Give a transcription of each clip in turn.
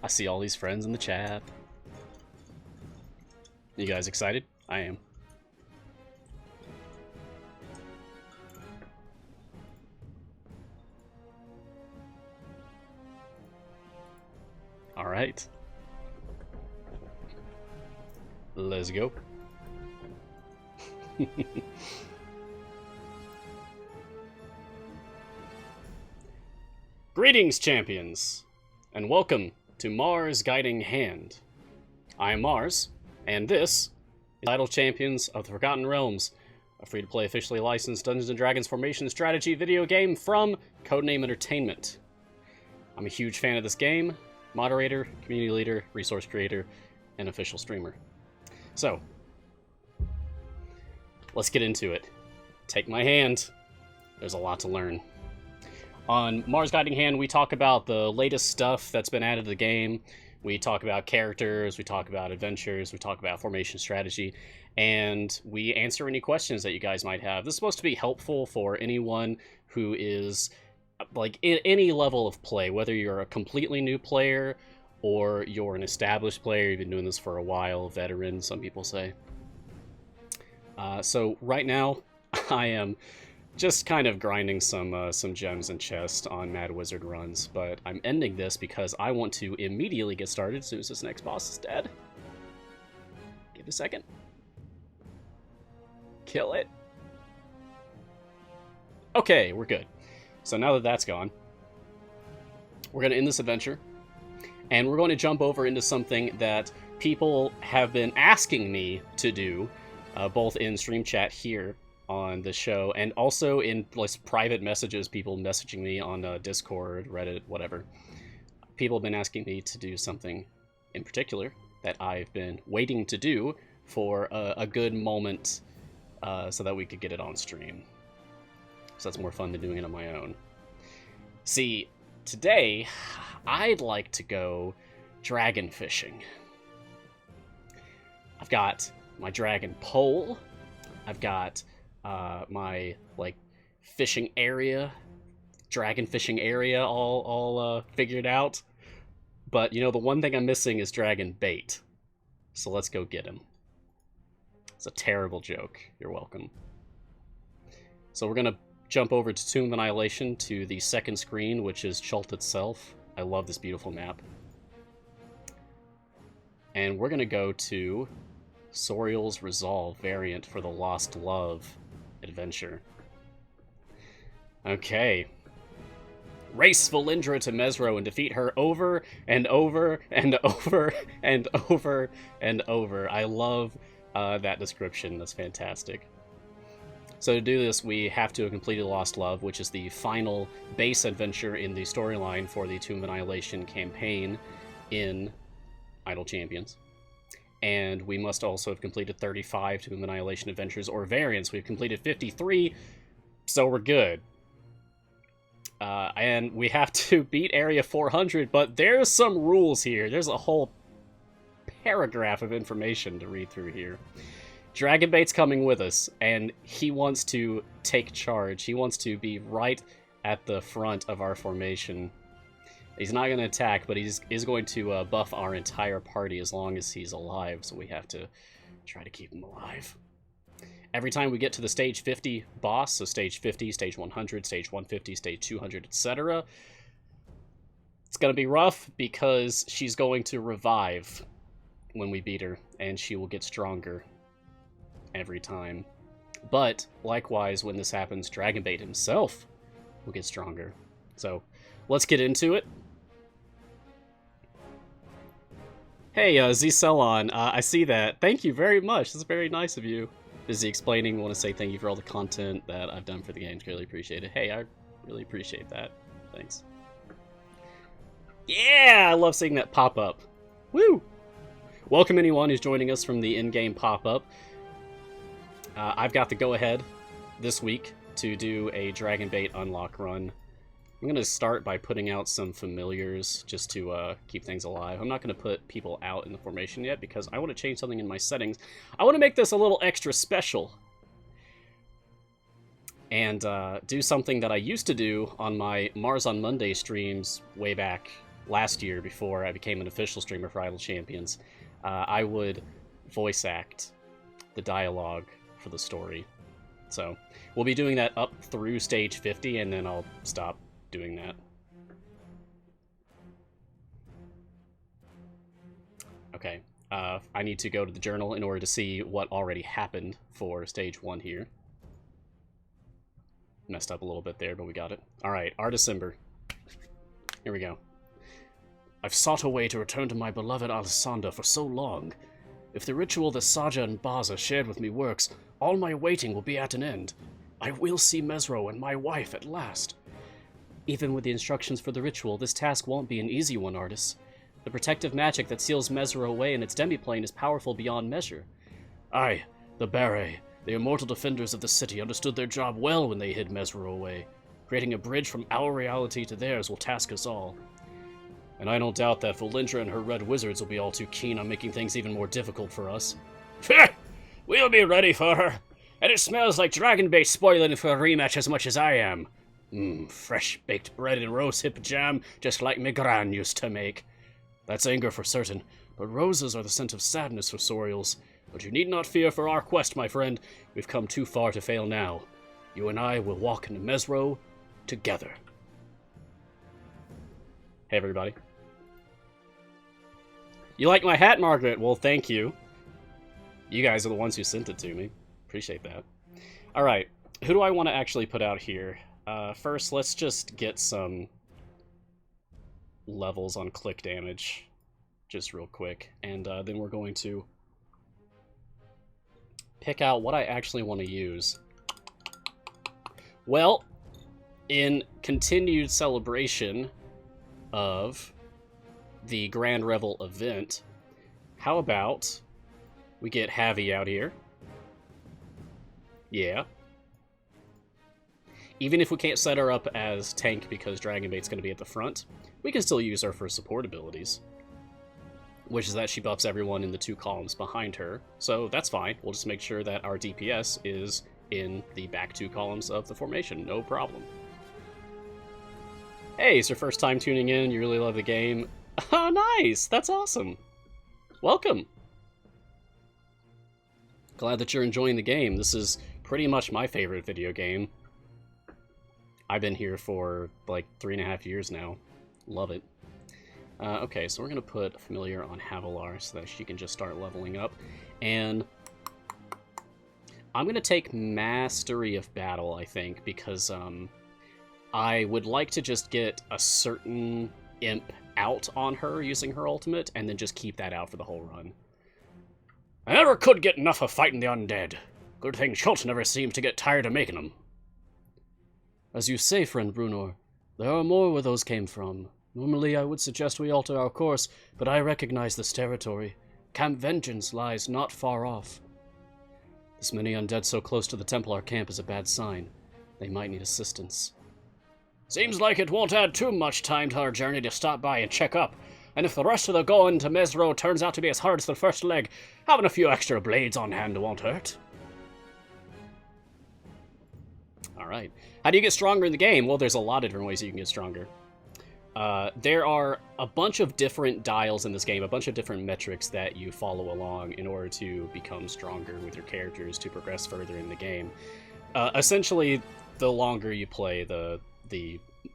I see all these friends in the chat. You guys excited? I am. All right. Let's go. Greetings, champions, and welcome to Mars Guiding Hand. I am Mars, and this is Idle Champions of the Forgotten Realms, a free-to-play officially licensed Dungeons & Dragons formation strategy video game from Codename Entertainment. I'm a huge fan of this game, moderator, community leader, resource creator, and official streamer. So, let's get into it. Take my hand. There's a lot to learn. On Mars Guiding Hand, we talk about the latest stuff that's been added to the game. We talk about characters, we talk about adventures, we talk about formation strategy, and we answer any questions that you guys might have. This is supposed to be helpful for anyone who is, like, in any level of play, whether you're a completely new player or you're an established player, you've been doing this for a while, veteran, some people say. So right now, I am just kind of grinding some gems and chests on Mad Wizard runs, but I'm ending this because I want to immediately get started as soon as this next boss is dead. Give it a second. Kill it. Okay, we're good. So now that that's gone, we're going to end this adventure, and we're going to jump over into something that people have been asking me to do, both in stream chat here on the show, and also in private messages, people messaging me on Discord, Reddit, whatever. People have been asking me to do something in particular that I've been waiting to do for a good moment so that we could get it on stream. So that's more fun than doing it on my own. See, today, I'd like to go dragon fishing. I've got my dragon pole. I've got my fishing area, dragon fishing area, all figured out. But you know, the one thing I'm missing is dragon bait. So let's go get him. It's a terrible joke. You're welcome. So we're gonna jump over to Tomb of Annihilation to the second screen, which is Chult itself. I love this beautiful map. And we're gonna go to Soriel's Resolve variant for the Lost Love adventure. Okay. Race Valindra to Mesro and defeat her over and over and over and over and over. I love that description. That's fantastic. So to do this, we have to have completed Lost Love, which is the final base adventure in the storyline for the Tomb of Annihilation campaign in Idle Champions. And we must also have completed 35 Tomb of Annihilation adventures or variants. We've completed 53, so we're good. And we have to beat Area 400, but there's some rules here. There's a whole paragraph of information to read through here. Dragonbait's coming with us, and he wants to take charge. He wants to be right at the front of our formation. He's not going to attack, but he's going to buff our entire party as long as he's alive, so we have to try to keep him alive. Every time we get to the stage 50 boss, so stage 50, stage 100, stage 150, stage 200, etc., it's going to be rough because she's going to revive when we beat her, and she will get stronger every time. But, likewise, when this happens, Dragonbait himself will get stronger. So, let's get into it. Hey, Z-Cellon, I see that. Thank you very much. That's very nice of you. Busy explaining. Want to say thank you for all the content that I've done for the games. Really appreciate it. Hey, I really appreciate that. Thanks. Yeah, I love seeing that pop up. Woo! Welcome anyone who's joining us from the in-game pop-up. I've got the go-ahead this week to do a Dragonbait unlock run. I'm going to start by putting out some familiars just to keep things alive. I'm not going to put people out in the formation yet because I want to change something in my settings. I want to make this a little extra special. And do something that I used to do on my Mars on Monday streams way back last year before I became an official streamer for Idle Champions, I would voice act the dialogue for the story. So we'll be doing that up through stage 50, and then I'll stop doing that. Okay, I need to go to the journal in order to see what already happened for stage 1 here. Messed up a little bit there, but we got it. Alright, Artisimber. Here we go. I've sought a way to return to my beloved Alessandra for so long. If the ritual that Saja and Baza shared with me works, all my waiting will be at an end. I will see Mesro and my wife at last. Even with the instructions for the ritual, this task won't be an easy one, Artis. The protective magic that seals Mesro away in its demiplane is powerful beyond measure. Aye, the Barre, the immortal defenders of the city, understood their job well when they hid Mesro away. Creating a bridge from our reality to theirs will task us all. And I don't doubt that Valindra and her red wizards will be all too keen on making things even more difficult for us. We'll be ready for her. And it smells like Dragonbait spoiling for a rematch as much as I am. Fresh baked bread and rose hip jam, just like my gran used to make. That's anger for certain, but roses are the scent of sadness for Sorials. But you need not fear for our quest, my friend. We've come too far to fail now. You and I will walk into Mesro together. Hey, everybody. You like my hat, Margaret? Well, thank you. You guys are the ones who sent it to me. Appreciate that. Alright, who do I want to actually put out here? First, let's just get some levels on click damage, just real quick. And then we're going to pick out what I actually want to use. Well, in continued celebration of the Grand Revel event, how about we get Javi out here? Yeah. Even if we can't set her up as tank because Dragonbait's going to be at the front, we can still use her for support abilities. Which is that she buffs everyone in the 2 columns behind her, so that's fine. We'll just make sure that our DPS is in the back 2 columns of the formation, no problem. Hey, it's your first time tuning in, you really love the game. Oh, nice! That's awesome! Welcome! Glad that you're enjoying the game. This is pretty much my favorite video game. I've been here for like 3.5 years now. Love it. Okay, so we're going to put Familiar on Havilar so that she can just start leveling up. And I'm going to take Mastery of Battle, I think, because I would like to just get a certain imp out on her using her ultimate, and then just keep that out for the whole run. I never could get enough of fighting the undead. Good thing Schultz never seems to get tired of making them. As you say, friend Brunor, there are more where those came from. Normally I would suggest we alter our course, but I recognize this territory. Camp Vengeance lies not far off. This many undead so close to the Templar camp is a bad sign. They might need assistance. Seems like it won't add too much time to our journey to stop by and check up. And if the rest of the going to Mesro turns out to be as hard as the first leg, having a few extra blades on hand won't hurt. Alright. How do you get stronger in the game? Well, there's a lot of different ways you can get stronger. There are a bunch of different dials in this game, a bunch of different metrics that you follow along in order to become stronger with your characters, to progress further in the game. Essentially, the longer you play, the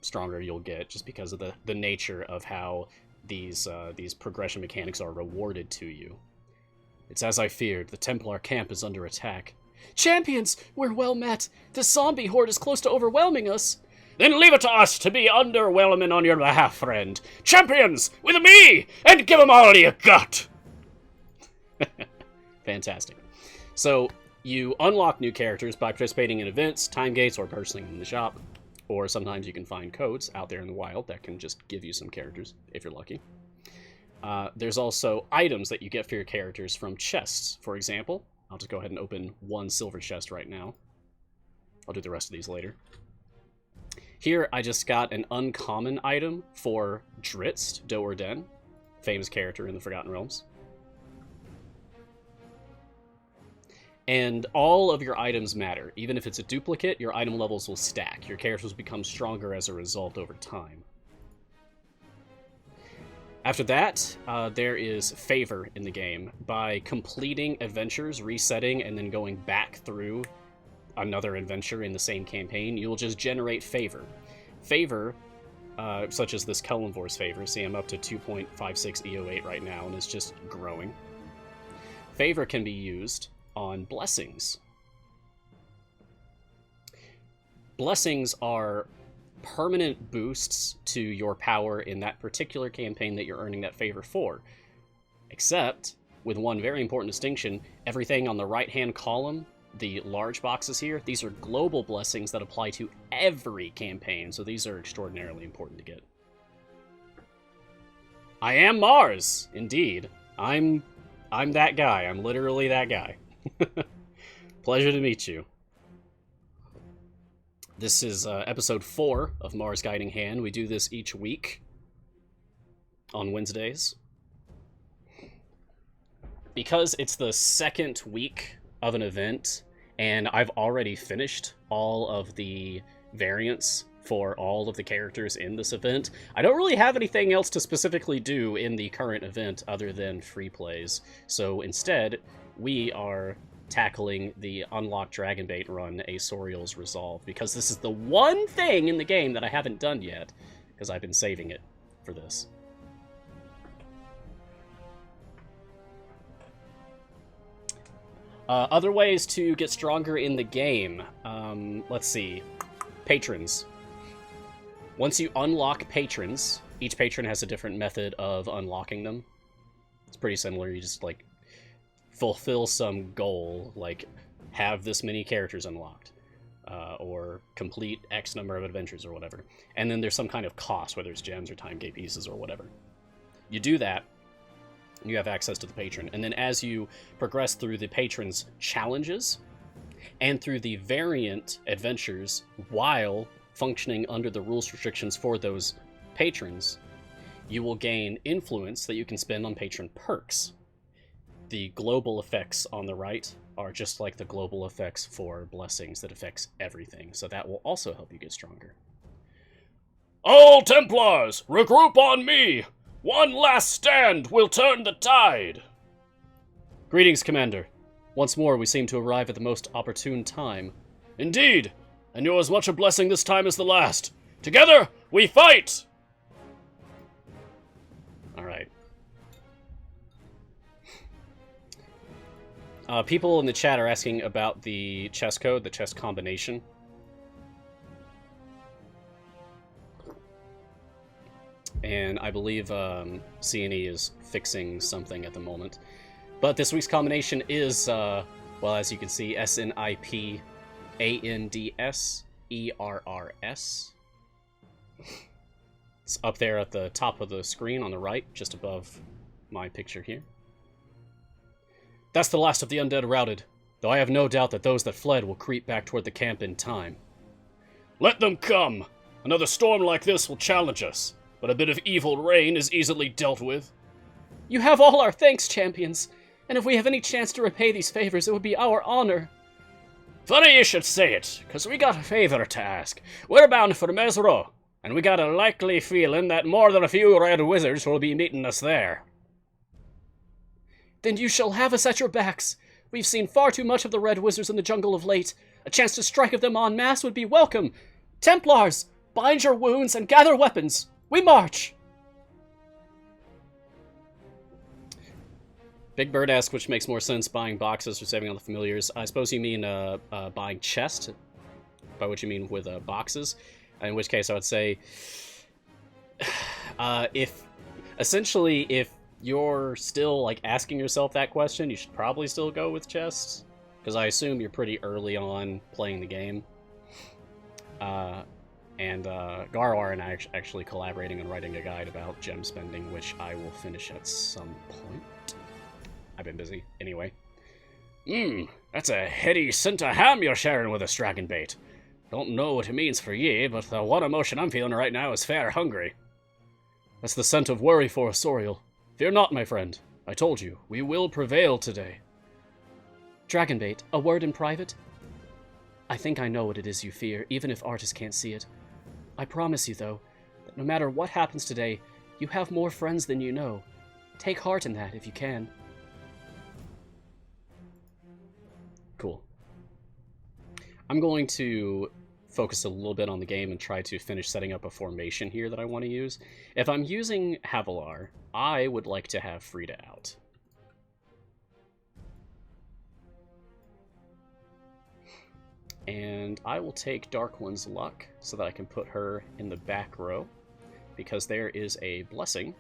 stronger you'll get, just because of the nature of how these progression mechanics are rewarded to you. It's as I feared, the Templar camp is under attack. Champions, we're well met. The zombie horde is close to overwhelming us. Then leave it to us to be underwhelming on your behalf, friend. Champions, with me, and give them all you got. Fantastic. So, you unlock new characters by participating in events, time gates, or purchasing in the shop. Or sometimes you can find codes out there in the wild that can just give you some characters, if you're lucky. There's also items that you get for your characters from chests. For example, I'll just go ahead and open one silver chest right now. I'll do the rest of these later. Here, I just got an uncommon item for Dritz, Do'Urden, famous character in the Forgotten Realms. And all of your items matter. Even if it's a duplicate, your item levels will stack. Your characters will become stronger as a result over time. After that, there is favor in the game. By completing adventures, resetting, and then going back through another adventure in the same campaign, you'll just generate favor. Favor, such as this Kellenvor's favor, see I'm up to 2.56 EO8 right now, and it's just growing. Favor can be used on blessings. Blessings are permanent boosts to your power in that particular campaign that you're earning that favor for. Except, with one very important distinction, everything on the right-hand column, the large boxes here, these are global blessings that apply to every campaign, so these are extraordinarily important to get. I am Mars, indeed. I'm that guy. I'm literally that guy. Pleasure to meet you. This is episode 4 of Mars Guiding Hand. We do this each week on Wednesdays. Because it's the second week of an event, and I've already finished all of the variants for all of the characters in this event, I don't really have anything else to specifically do in the current event other than free plays. So instead, we are tackling the Unlock Dragonbait run, Asorial's Resolve, because this is the one thing in the game that I haven't done yet, because I've been saving it for this. Other ways to get stronger in the game. Let's see. Patrons. Once you unlock patrons, each patron has a different method of unlocking them. It's pretty similar. You just, like, fulfill some goal, like have this many characters unlocked, or complete X number of adventures or whatever. And then there's some kind of cost, whether it's gems or time gate pieces or whatever. You do that, you have access to the patron. And then as you progress through the patron's challenges and through the variant adventures while functioning under the rules restrictions for those patrons, you will gain influence that you can spend on patron perks. The global effects on the right are just like the global effects for blessings that affects everything, so that will also help you get stronger. All Templars, regroup on me! One last stand will turn the tide! Greetings, Commander. Once more, we seem to arrive at the most opportune time. Indeed, and you're as much a blessing this time as the last. Together, we fight! Alright. People in the chat are asking about the chess code, the chess combination. And I believe C&E is fixing something at the moment. But this week's combination is, well, as you can see, SNIP ANDS ERRS. It's up there at the top of the screen on the right, just above my picture here. That's the last of the undead routed, though I have no doubt that those that fled will creep back toward the camp in time. Let them come! Another storm like this will challenge us, but a bit of evil rain is easily dealt with. You have all our thanks, champions, and if we have any chance to repay these favors, it would be our honor. Funny you should say it, 'cause we got a favor to ask. We're bound for Mesro, and we got a likely feeling that more than a few red wizards will be meeting us there. Then you shall have us at your backs. We've seen far too much of the red wizards in the jungle of late. A chance to strike at them en masse would be welcome. Templars, bind your wounds and gather weapons. We march! Big Bird asks which makes more sense, buying boxes or saving on the familiars. I suppose you mean buying chest, by which you mean with boxes. In which case I would say, if you're still like asking yourself that question, you should probably still go with chests, because I assume you're pretty early on playing the game. And Garwar and I actually collaborating on writing a guide about gem spending, which I will finish at some point. I've been busy. Anyway. That's a heady scent of ham you're sharing with us, Dragonbait. Don't know what it means for ye, but the one emotion I'm feeling right now is fair hungry. That's the scent of worry for Asorial. Fear not, my friend. I told you, we will prevail today. Dragonbait, a word in private? I think I know what it is you fear, even if Artis can't see it. I promise you, though, that no matter what happens today, You have more friends than you know. Take heart in that if you can. Cool. I'm going to focus a little bit on the game and try to finish setting up a formation here that I want to use. If I'm using Havilar, I would like to have Frida out. And I will take Dark One's luck so that I can put her in the back row, because there is a blessing.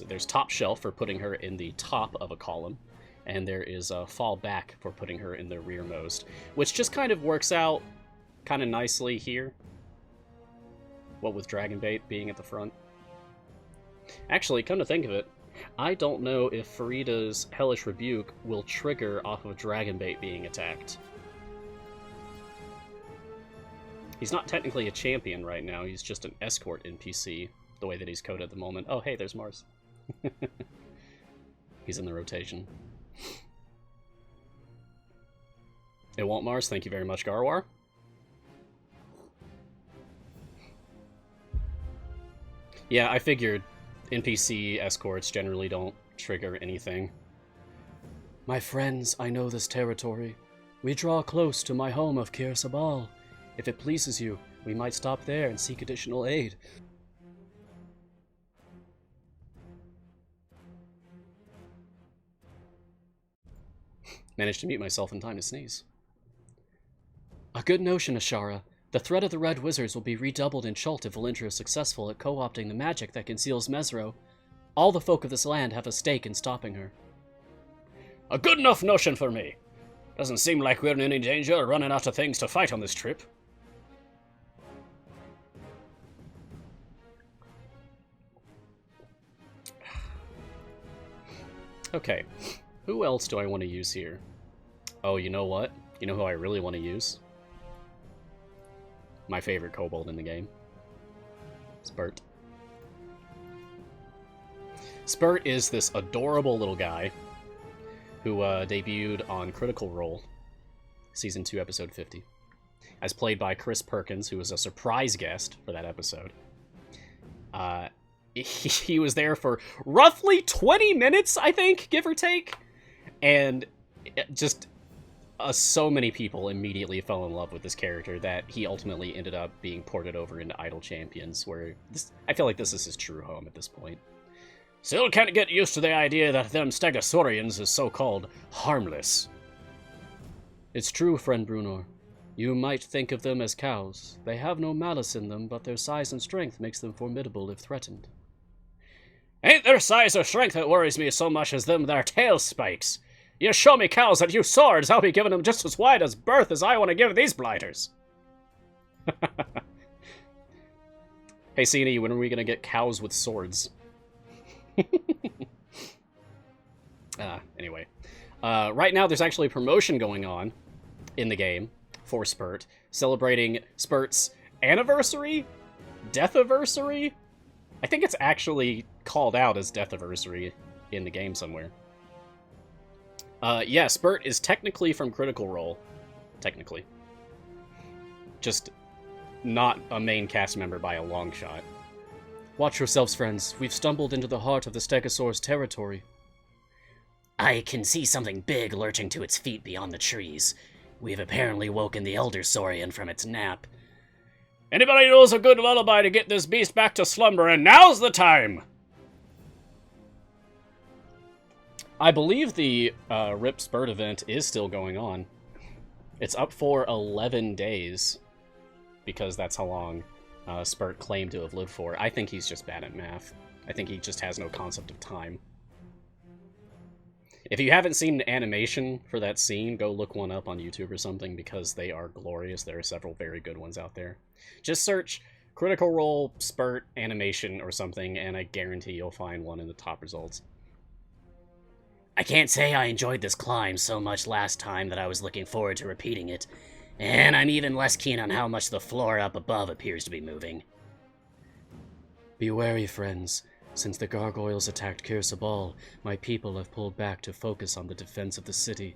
There's top shelf for putting her in the top of a column, and there is a fall back for putting her in the rearmost, which just kind of works out kind of nicely here. What with Dragonbait being at the front. Actually, come to think of it, I don't know if Frida's Hellish Rebuke will trigger off of Dragonbait being attacked. He's not technically a champion right now, he's just an escort NPC, the way that he's coded at the moment. Oh, hey, there's Mars. He's in the rotation. It won't, Mars. Thank you very much, Garwar. Yeah, I figured NPC escorts generally don't trigger anything. My friends, I know this territory. We draw close to my home of Kir Sabal. If it pleases you, we might stop there and seek additional aid. Managed to mute myself in time to sneeze. A good notion, Ashara. The threat of the Red Wizards will be redoubled in Chult if Valintra is successful at co-opting the magic that conceals Mesro. All the folk of this land have a stake in stopping her. A good enough notion for me. Doesn't seem like we're in any danger of running out of things to fight on this trip. Okay, who else do I want to use here? Oh, you know what? You know who I really want to use? My favorite kobold in the game. Spurt. Spurt is this adorable little guy who debuted on Critical Role, Season 2, Episode 50, as played by Chris Perkins, who was a surprise guest for that episode. He was there for roughly 20 minutes, I think, give or take, and just so many people immediately fell in love with this character that he ultimately ended up being ported over into Idle Champions, where I feel like this is his true home at this point. Still can't get used to the idea that them Stegosaurians is so-called harmless. It's true, friend Brunor. You might think of them as cows. They have no malice in them, but their size and strength makes them formidable if threatened. Ain't their size or strength that worries me so much as them their tail spikes. You show me cows that use swords, I'll be giving them just as wide as berth as I want to give these blighters. Hey, Cini, when are we gonna get cows with swords? Anyway. Right now there's actually a promotion going on in the game for Spurt, celebrating Spurt's anniversary? Deathiversary? I think it's actually called out as Deathiversary in the game somewhere. Yeah, Spurt is technically from Critical Role. Technically. Just not a main cast member by a long shot. Watch yourselves, friends. We've stumbled into the heart of the Stegosaur's territory. I can see something big lurching to its feet beyond the trees. We've apparently woken the Elder Saurian from its nap. Anybody knows a good lullaby to get this beast back to slumber, and now's the time! I believe the RIP Spurt event is still going on. It's up for 11 days, because that's how long Spurt claimed to have lived for. I think he's just bad at math. I think he just has no concept of time. If you haven't seen an animation for that scene, go look one up on YouTube or something, because they are glorious. There are several very good ones out there. Just search Critical Role Spurt animation or something, and I guarantee you'll find one in the top results. I can't say I enjoyed this climb so much last time that I was looking forward to repeating it, and I'm even less keen on how much the floor up above appears to be moving. Be wary, friends. Since the gargoyles attacked Kir Sabal, my people have pulled back to focus on the defense of the city.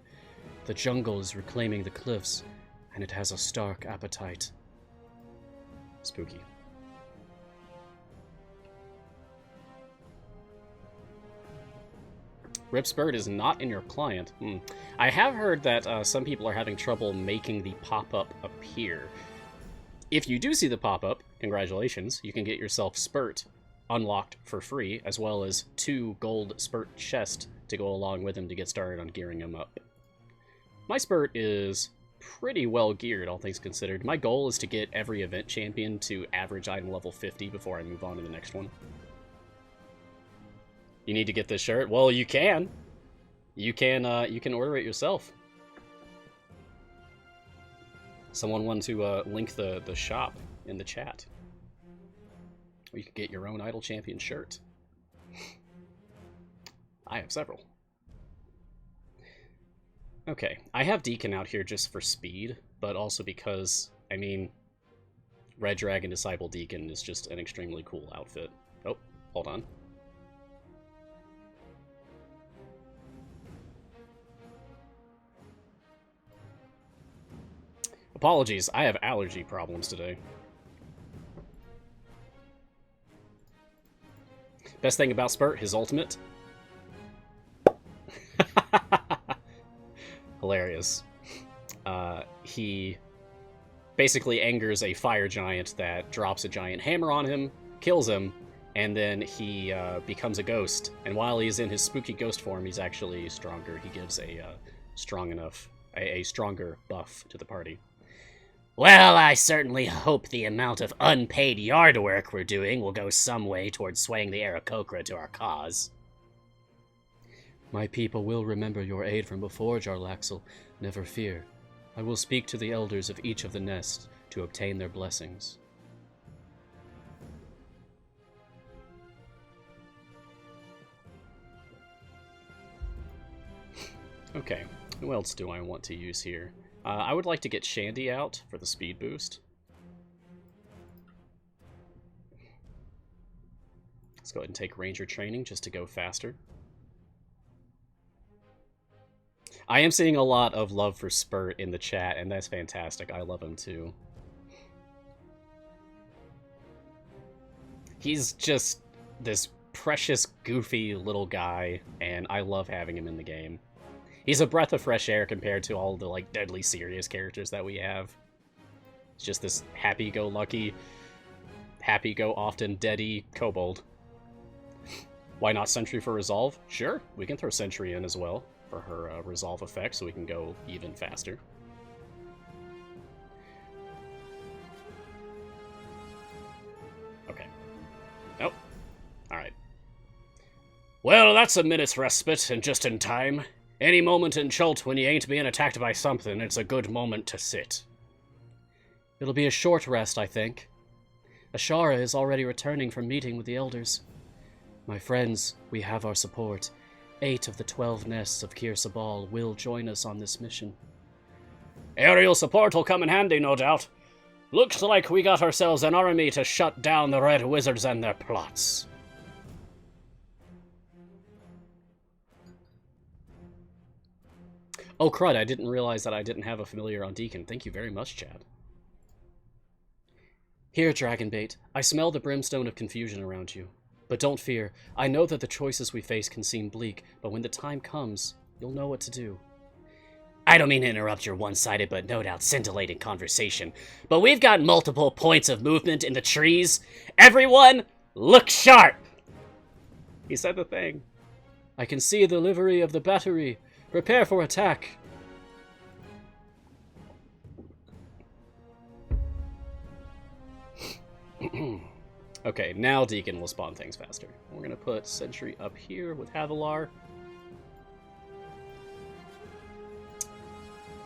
The jungle is reclaiming the cliffs, and it has a stark appetite. Spooky. Rip Spurt is not in your client. I have heard that some people are having trouble making the pop-up appear. If you do see the pop-up, congratulations, you can get yourself Spurt unlocked for free, as well as 2 gold Spurt chests to go along with him to get started on gearing him up. My Spurt is pretty well geared, all things considered. My goal is to get every event champion to average item level 50 before I move on to the next one. You need to get this shirt? Well, you can. You can order it yourself. Someone want to link the shop in the chat. Or you could get your own Idle Champion shirt. I have several. Okay, I have Deacon out here just for speed, but also because, I mean, Red Dragon Disciple Deacon is just an extremely cool outfit. Oh, hold on. Apologies, I have allergy problems today. Best thing about Spurt, his ultimate. Hilarious. He basically angers a fire giant that drops a giant hammer on him, kills him, and then he becomes a ghost. And while he's in his spooky ghost form, he's actually stronger. He gives a stronger buff to the party. Well, I certainly hope the amount of unpaid yard work we're doing will go some way towards swaying the Aarakocra to our cause. My people will remember your aid from before, Jarlaxle. Never fear. I will speak to the elders of each of the nests to obtain their blessings. Okay, who else do I want to use here? I would like to get Shandy out for the speed boost. Let's go ahead and take Ranger training just to go faster. I am seeing a lot of love for Spurt in the chat, and that's fantastic. I love him too. He's just this precious, goofy little guy, and I love having him in the game. He's a breath of fresh air compared to all the, like, deadly serious characters that we have. It's just this happy-go-lucky, happy-go-often-deady kobold. Why not Sentry for Resolve? Sure, we can throw Sentry in as well for her Resolve effect so we can go even faster. Okay. Nope. Alright. Well, that's a minute's respite, and just in time. Any moment in Chult when you ain't being attacked by something, it's a good moment to sit. It'll be a short rest, I think. Ashara is already returning from meeting with the elders. My friends, we have our support. 8 of the 12 nests of Kir Sabal will join us on this mission. Aerial support will come in handy, no doubt. Looks like we got ourselves an army to shut down the Red Wizards and their plots. Oh, crud, I didn't realize that I didn't have a familiar on Deacon. Thank you very much, Chad. Here, Dragonbait, I smell the brimstone of confusion around you. But don't fear, I know that the choices we face can seem bleak, but when the time comes, you'll know what to do. I don't mean to interrupt your one-sided but no doubt scintillating conversation, but we've got multiple points of movement in the trees. Everyone, look sharp! He said the thing. I can see the livery of the battery. Prepare for attack. Okay, now Deacon will spawn things faster. We're going to put Sentry up here with Havilar.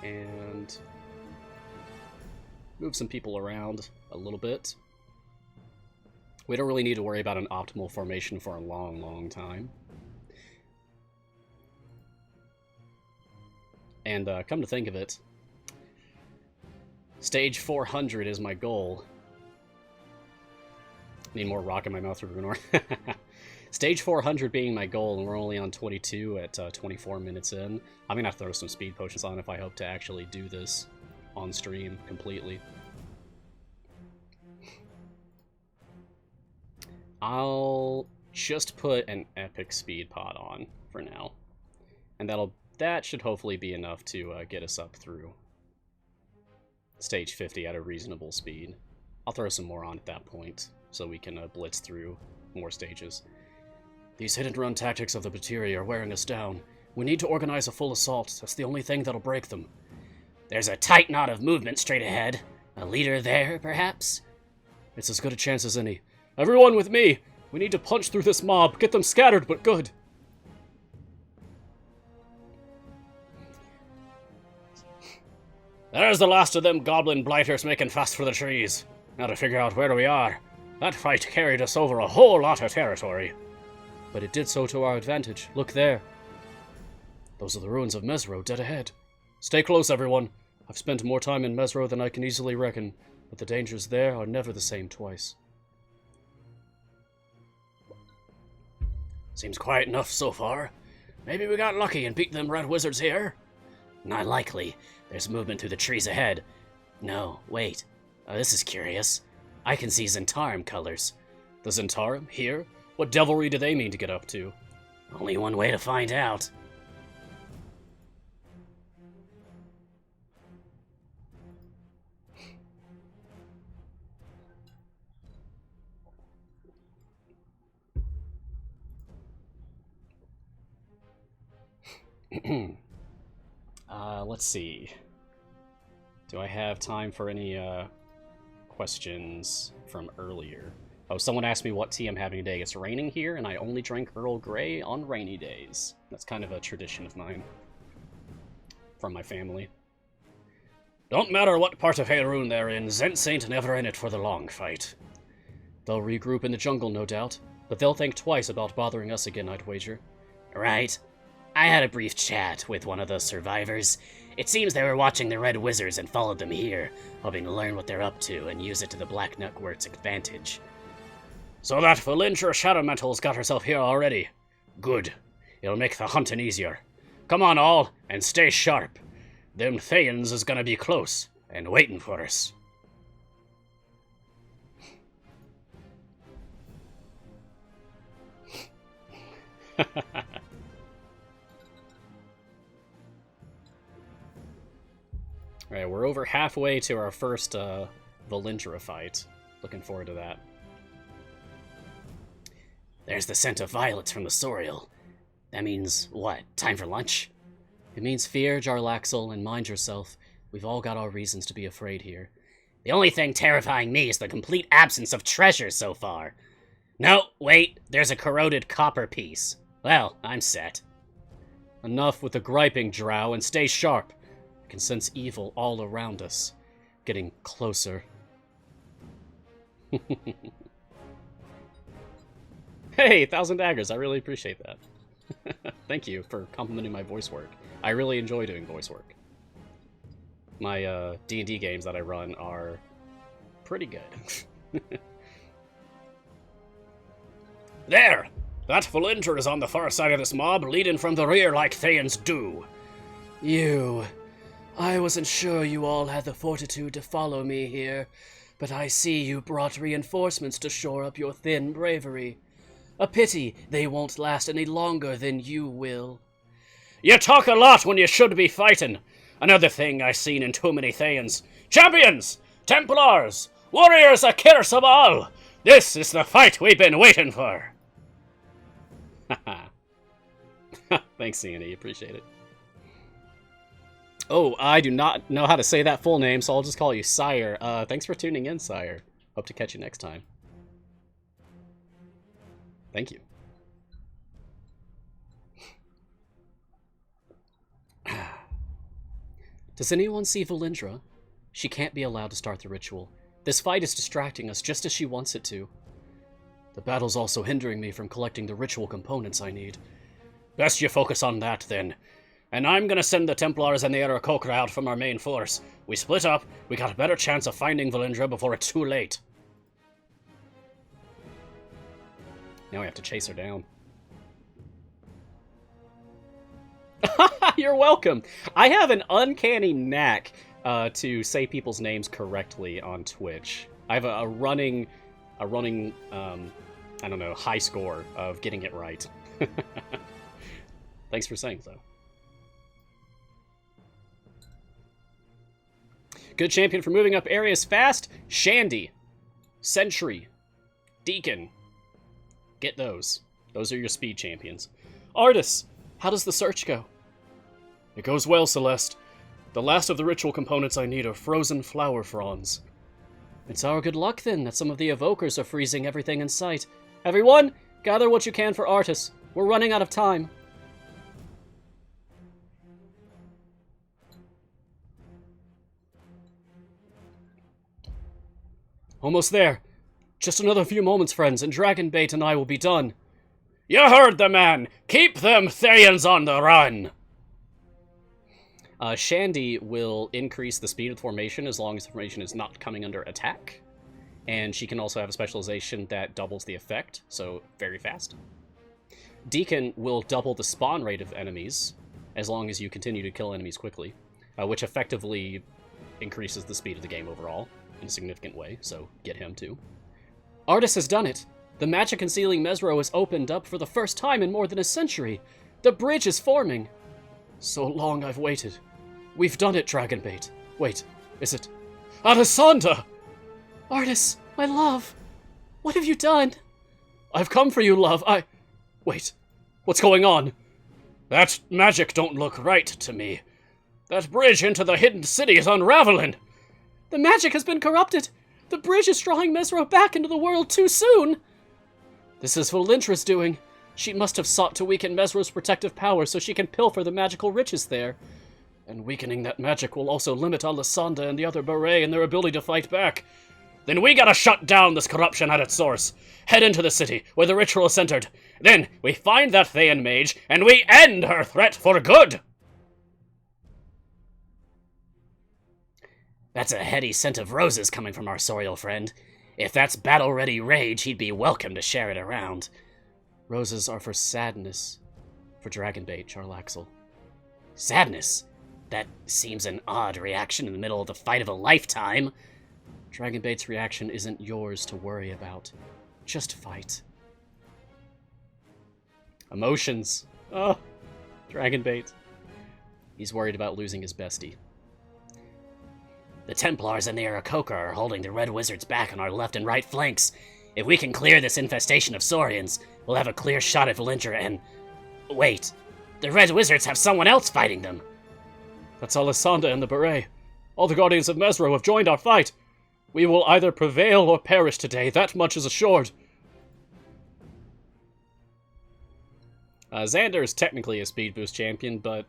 And move some people around a little bit. We don't really need to worry about an optimal formation for a long, long time. And come to think of it, stage 400 is my goal. Need more rock in my mouth for Runor. Stage 400 being my goal, and we're only on 22 at 24 minutes in. I'm gonna have to throw some speed potions on if I hope to actually do this on stream completely. I'll just put an epic speed pod on for now. And that should hopefully be enough to get us up through stage 50 at a reasonable speed. I'll throw some more on at that point, so we can blitz through more stages. These hit-and-run tactics of the Batteria are wearing us down. We need to organize a full assault. That's the only thing that'll break them. There's a tight knot of movement straight ahead. A leader there, perhaps? It's as good a chance as any. Everyone with me! We need to punch through this mob. Get them scattered, but good. There's the last of them goblin blighters making fast for the trees. Now to figure out where we are. That fight carried us over a whole lot of territory. But it did so to our advantage. Look there. Those are the ruins of Mesro, dead ahead. Stay close, everyone. I've spent more time in Mesro than I can easily reckon, but the dangers there are never the same twice. Seems quiet enough so far. Maybe we got lucky and beat them red wizards here? Not likely. There's movement through the trees ahead. No, wait. Oh, this is curious. I can see Zentarum colors. The Zentarum? Here? What devilry do they mean to get up to? Only one way to find out. Let's see. Do I have time for any questions from earlier? Oh, someone asked me what tea I'm having today. It's raining here, and I only drink Earl Grey on rainy days. That's kind of a tradition of mine. From my family. Don't matter what part of Faerun they're in, Zents ain't never in it for the long fight. They'll regroup in the jungle, no doubt, but they'll think twice about bothering us again, I'd wager. Right. I had a brief chat with one of those survivors. It seems they were watching the Red Wizards and followed them here, hoping to learn what they're up to and use it to the Black Network's advantage. So that Valintra Shadowmental's got herself here already. Good. It'll make the hunting easier. Come on, all, and stay sharp. Them Thayans is gonna be close and waiting for us. Alright, we're over halfway to our first Valintra fight. Looking forward to that. There's the scent of violets from the Sorial. That means what? Time for lunch? It means fear, Jarlaxle, and mind yourself. We've all got our reasons to be afraid here. The only thing terrifying me is the complete absence of treasure so far. No, wait, there's a corroded copper piece. Well, I'm set. Enough with the griping, Drow, and stay sharp. I can sense evil all around us. Getting closer. Hey, 1,000 daggers, I really appreciate that. Thank you for complimenting my voice work. I really enjoy doing voice work. My D&D games that I run are pretty good. There! That Valintra is on the far side of this mob, leading from the rear like Thayans do. I wasn't sure you all had the fortitude to follow me here, but I see you brought reinforcements to shore up your thin bravery. A pity they won't last any longer than you will. You talk a lot when you should be fighting. Another thing I seen in too many Thayans. Champions! Templars! Warriors of Kir Sabal! This is the fight we've been waiting for! Thanks, Andy. Appreciate it. Oh, I do not know how to say that full name, so I'll just call you Sire. Thanks for tuning in, Sire. Hope to catch you next time. Thank you. Does anyone see Valintra? She can't be allowed to start the ritual. This fight is distracting us just as she wants it to. The battle's also hindering me from collecting the ritual components I need. Best you focus on that, then. And I'm gonna send the Templars and the Aarakocra out from our main force. We split up, we got a better chance of finding Valintra before it's too late. Now we have to chase her down. You're welcome! I have an uncanny knack to say people's names correctly on Twitch. I have a running, I don't know, high score of getting it right. Thanks for saying so. Good champion for moving up areas fast. Shandy. Sentry. Deacon. Get those. Those are your speed champions. Artis, how does the search go? It goes well, Celeste. The last of the ritual components I need are frozen flower fronds. It's our good luck, then, that some of the evokers are freezing everything in sight. Everyone, gather what you can for Artis. We're running out of time. Almost there. Just another few moments, friends, and Dragonbait and I will be done. You heard the man! Keep them Thayans on the run! Shandy will increase the speed of the formation as long as the formation is not coming under attack. And she can also have a specialization that doubles the effect, so very fast. Deacon will double the spawn rate of enemies, as long as you continue to kill enemies quickly, which effectively increases the speed of the game overall in a significant way, so get him too. Artis has done it! The magic concealing Mesro is opened up for the first time in more than a century! The bridge is forming! So long I've waited. We've done it, Dragonbait. Wait, is it... Alessandra! Artis, my love! What have you done? I've come for you, love. Wait, what's going on? That magic don't look right to me. That bridge into the hidden city is unraveling. The magic has been corrupted. The bridge is drawing Mesro back into the world too soon. This is Valintra's doing. She must have sought to weaken Mesro's protective power so she can pilfer the magical riches there. And weakening that magic will also limit Alessandra and the other Beret in their ability to fight back. Then we gotta shut down this corruption at its source. Head into the city, where the ritual is centered. Then we find that Thayan mage, and we end her threat for good! That's a heady scent of roses coming from our Sorial friend. If that's battle-ready rage, he'd be welcome to share it around. Roses are for sadness. For Dragonbait, Charlaxle. Sadness? That seems an odd reaction in the middle of the fight of a lifetime. Dragonbait's reaction isn't yours to worry about. Just fight. Emotions. Oh, Dragonbait. He's worried about losing his bestie. The Templars and the Aarakocra are holding the Red Wizards back on our left and right flanks. If we can clear this infestation of Saurians, we'll have a clear shot at Valintra and... Wait, the Red Wizards have someone else fighting them. That's Alessandra and the Beret. All the Guardians of Mesro have joined our fight. We will either prevail or perish today, that much is assured. Xander is technically a speed boost champion, but...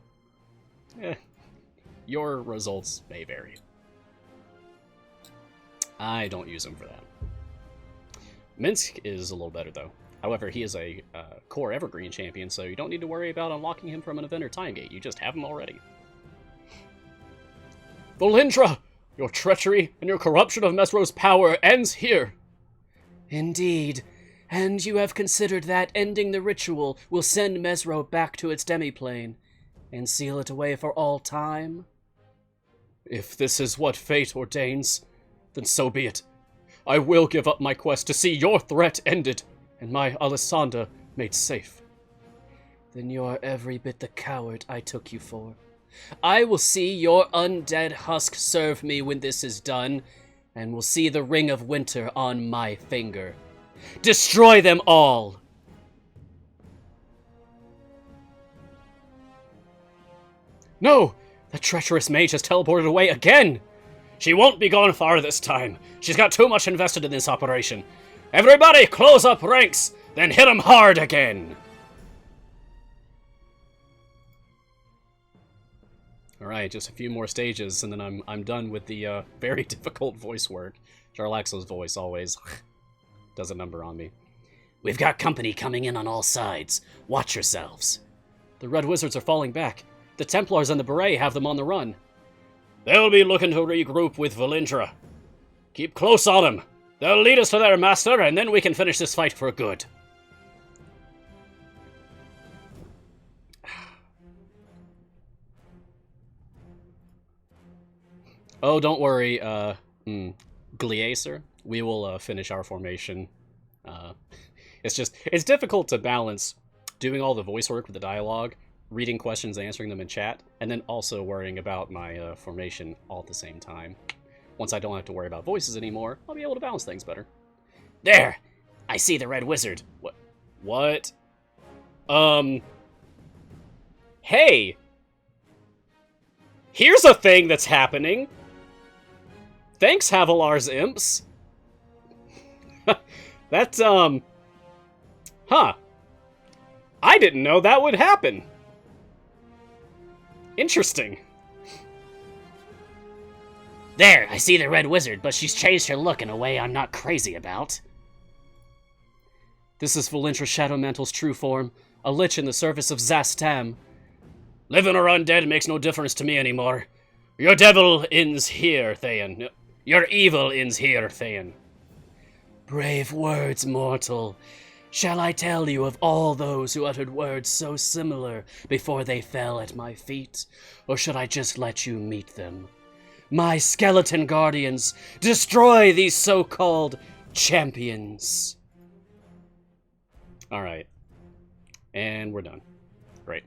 your results may vary. I don't use him for that. Minsk is a little better, though. However, he is a core evergreen champion, so you don't need to worry about unlocking him from an event or time gate. You just have him already. Valintra! Your treachery and your corruption of Mesro's power ends here! Indeed. And you have considered that ending the ritual will send Mesro back to its demiplane and seal it away for all time? If this is what fate ordains, then so be it. I will give up my quest to see your threat ended and my Alessandra made safe. Then you are every bit the coward I took you for. I will see your undead husk serve me when this is done, and will see the Ring of Winter on my finger. Destroy them all! No! The treacherous mage has teleported away again! She won't be gone far this time. She's got too much invested in this operation. Everybody close up ranks, then hit 'em hard again! Alright, just a few more stages, and then I'm done with the very difficult voice work. Charlaxle's voice always does a number on me. We've got company coming in on all sides. Watch yourselves. The Red Wizards are falling back. The Templars and the Beret have them on the run. They'll be looking to regroup with Valintra. Keep close on them. They'll lead us to their master, and then we can finish this fight for good. Oh, don't worry, Gleacer. We will finish our formation. It's difficult to balance doing all the voice work with the dialogue, reading questions, answering them in chat, and then also worrying about my formation all at the same time. once I don't have to worry about voices anymore, I'll be able to balance things better. There! I see the red wizard. What? Hey! Here's a thing that's happening! Thanks, Havilar's imps! That's, huh. I didn't know that would happen. Interesting. There, I see the red wizard, but she's changed her look in a way I'm not crazy about. This is Valindra Shadowmantle's true form, a lich in the service of Zastam. Living or undead makes no difference to me anymore. Your devil ends here, Thayan. Your evil ends here, Thayan. Brave words, mortal. Shall I tell you of all those who uttered words so similar before they fell at my feet, or should I just let you meet them? My skeleton guardians, destroy these so-called champions. Alright. And we're done. Great.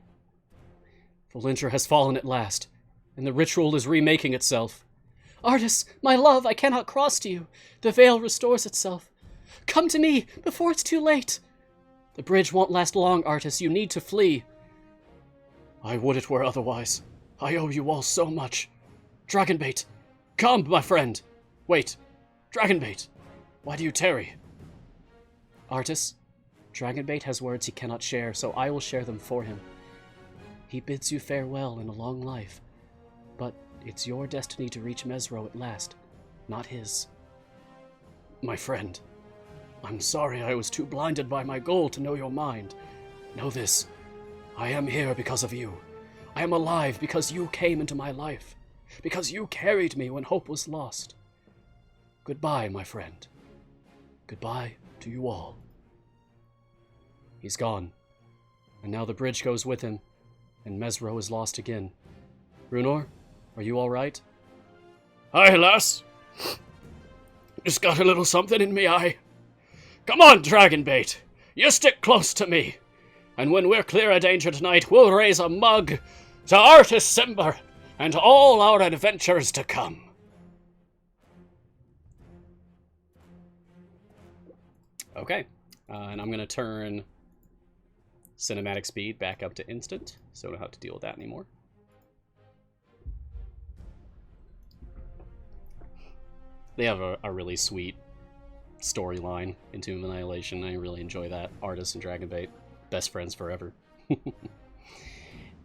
Valindra has fallen at last, and the ritual is remaking itself. Artis, my love, I cannot cross to you. The veil restores itself. Come to me before it's too late. The bridge won't last long, Artis. You need to flee. I would it were otherwise. I owe you all so much. Dragonbait, come, my friend. Wait, Dragonbait, why do you tarry? Artis, Dragonbait has words he cannot share, so I will share them for him. He bids you farewell in a long life, but it's your destiny to reach Mesro at last, not his. My friend, I'm sorry I was too blinded by my goal to know your mind. Know this, I am here because of you. I am alive because you came into my life, because you carried me when hope was lost. Goodbye, my friend. Goodbye to you all. He's gone, and now the bridge goes with him, and Mesro is lost again. Runor, are you all right? Aye, lass. Just got a little something in me eye. Come on, Dragonbait. You stick close to me. And when we're clear of danger tonight, we'll raise a mug to Artis Simber and all our adventures to come. Okay. And I'm going to turn cinematic speed back up to instant, so I don't have to deal with that anymore. They have a really sweet storyline in Tomb of Annihilation. I really enjoy that. Artis and Dragonbait, best friends forever.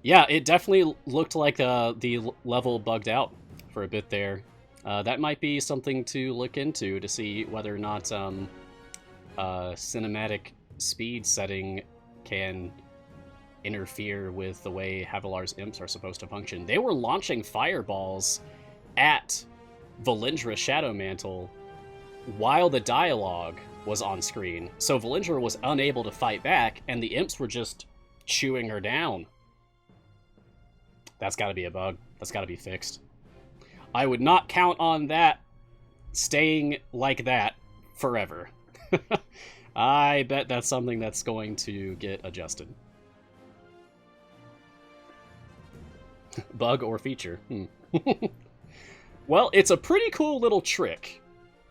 Yeah, it definitely looked like the level bugged out for a bit there. That might be something to look into to see whether or not cinematic speed setting can interfere with the way Havilar's imps are supposed to function. They were launching fireballs at Valindra Shadowmantle while the dialogue was on screen. So Valindra was unable to fight back, and the imps were just chewing her down. That's gotta be a bug. That's gotta be fixed. I would not count on that staying like that forever. I bet that's something that's going to get adjusted. Bug or feature. Well, it's a pretty cool little trick,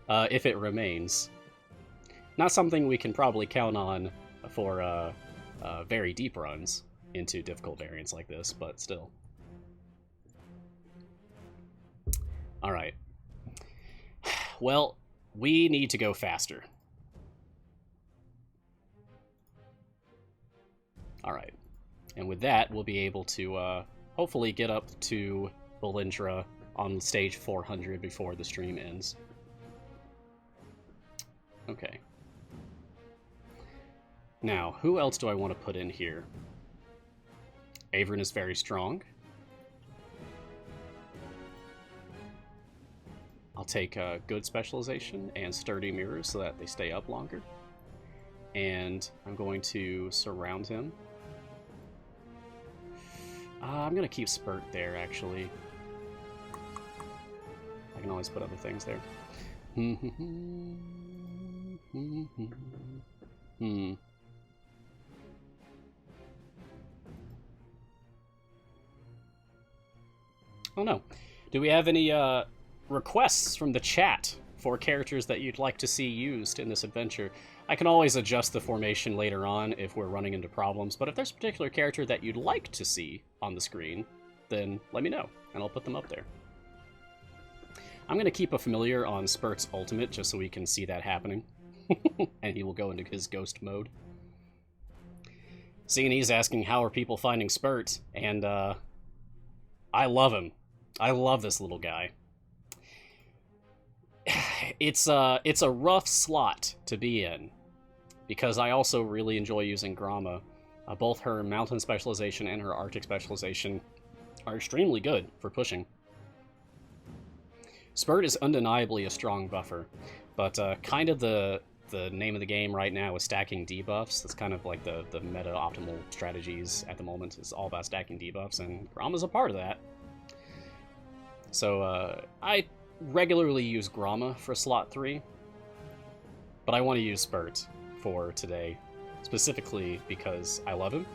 if it remains. Not something we can probably count on for very deep runs into difficult variants like this, but still. Alright. Well, we need to go faster. Alright. And with that, we'll be able to hopefully get up to Valindra on stage 400 before the stream ends. Okay. Now, who else do I want to put in here? Averin is very strong. I'll take good specialization and sturdy mirrors so that they stay up longer. And I'm going to surround him. I'm going to keep Spurt there, actually. I can always put other things there. Oh no. Do we have any requests from the chat for characters that you'd like to see used in this adventure. I can always adjust the formation later on if we're running into problems, but if there's a particular character that you'd like to see on the screen, then let me know, and I'll put them up there. I'm going to keep a familiar on Spurt's ultimate just so we can see that happening, and he will go into his ghost mode. Seeing he's asking how are people finding Spurt, and I love him. I love this little guy. It's a rough slot to be in, because I also really enjoy using Gromma. Both her mountain specialization and her Arctic specialization are extremely good for pushing. Spurt is undeniably a strong buffer, but kind of the name of the game right now is stacking debuffs. That's kind of like the meta optimal strategies at the moment. Is all about stacking debuffs, and Gromma's a part of that. So I regularly use Gromma for slot 3, but I want to use Spurt for today, specifically because I love him,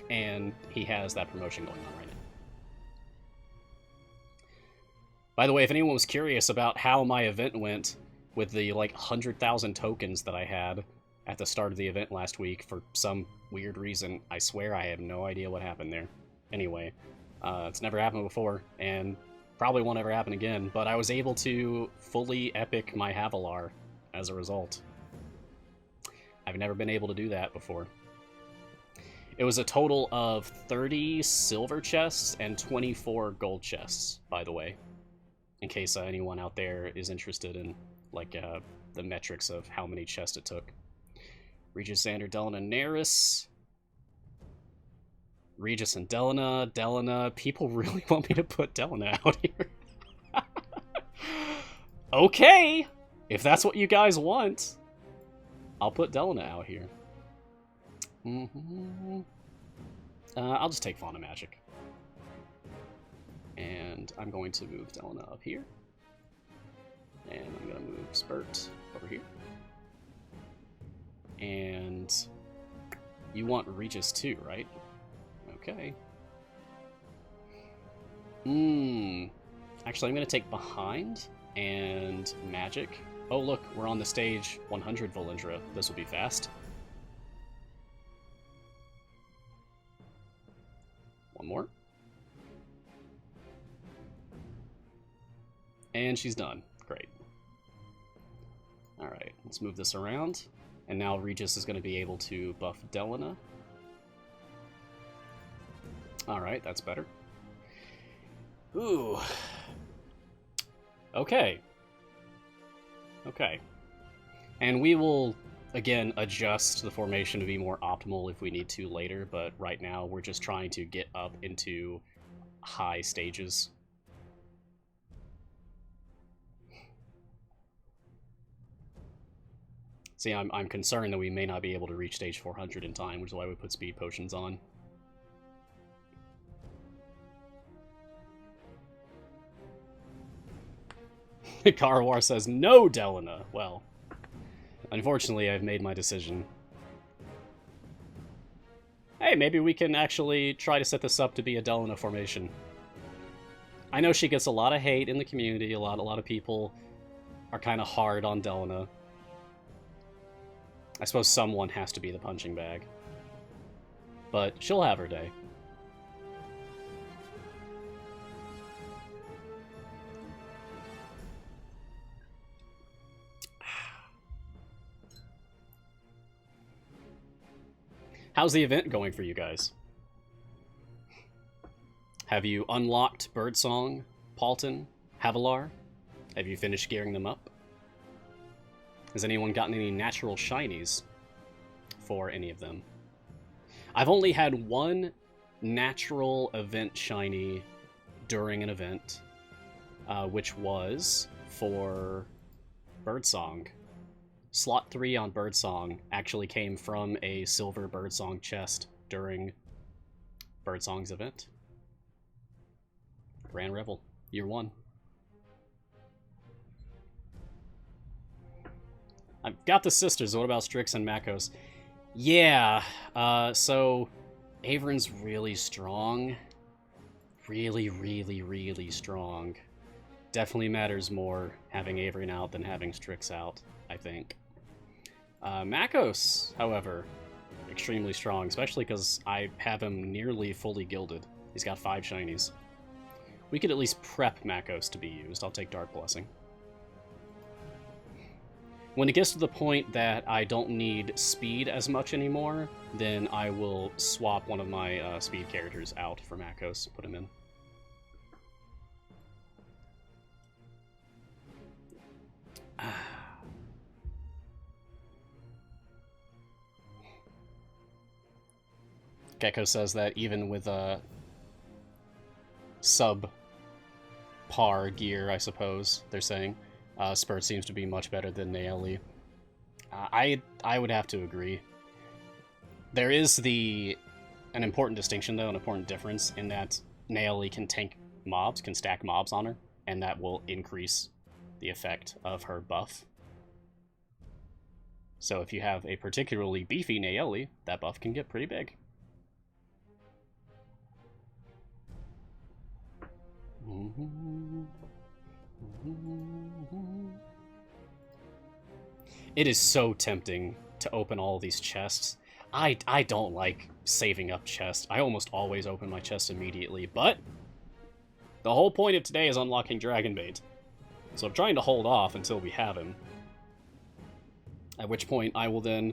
and he has that promotion going on right now. By the way, if anyone was curious about how my event went with the, 100,000 tokens that I had at the start of the event last week for some weird reason, I swear I have no idea what happened there. Anyway, it's never happened before, and probably won't ever happen again, but I was able to fully epic my Havilar as a result. I've never been able to do that before. It was a total of 30 silver chests and 24 gold chests, by the way, in case anyone out there is interested in the metrics of how many chests it took. Regis, Xander, Delana, Neris. Regis and Delana. People really want me to put Delana out here. Okay, if that's what you guys want, I'll put Delana out here. I'll just take Fauna Magic. And I'm going to move Delana up here. And I'm going to move Spurt over here. And you want Regis too, right? Okay. Actually, I'm going to take Behind and Magic. Oh, look, we're on the stage 100 Volindra. This will be fast. One more. And she's done. Great. Alright, let's move this around. And now Regis is going to be able to buff Delana. Alright, that's better. Ooh. Okay. Okay. And we will, again, adjust the formation to be more optimal if we need to later, but right now we're just trying to get up into high stages. See, I'm concerned that we may not be able to reach stage 400 in time, which is why we put speed potions on. Karawar says, no, Delana. Well, unfortunately, I've made my decision. Hey, maybe we can actually try to set this up to be a Delana formation. I know she gets a lot of hate in the community. A lot of people are kind of hard on Delana. I suppose someone has to be the punching bag. But she'll have her day. How's the event going for you guys? Have you unlocked Birdsong, Paulton, Havilar? Have you finished gearing them up? Has anyone gotten any natural shinies for any of them? I've only had one natural event shiny during an event, which was for Birdsong. Slot 3 on Birdsong actually came from a silver Birdsong chest during Birdsong's event. Grand Revel, year 1. I've got the sisters. What about Strix and Makos? Yeah, so Avern's really strong. Really, really, really strong. Definitely matters more having Avery out than having Strix out, I think. Makos, however, extremely strong, especially because I have him nearly fully gilded. He's got 5 shinies. We could at least prep Makos to be used. I'll take Dark Blessing. When it gets to the point that I don't need speed as much anymore, then I will swap one of my speed characters out for Makos, put him in. Gecko says that even with a sub-par gear, I suppose, they're saying, Spurt seems to be much better than Naeli. I would have to agree. There is an important distinction, though, an important difference, in that Naeli can tank mobs, can stack mobs on her, and that will increase the effect of her buff. So if you have a particularly beefy Naeli, that buff can get pretty big. It is so tempting to open all these chests. I don't like saving up chests. I almost always open my chest immediately, but the whole point of today is unlocking Dragonbait. So I'm trying to hold off until we have him. At which point I will then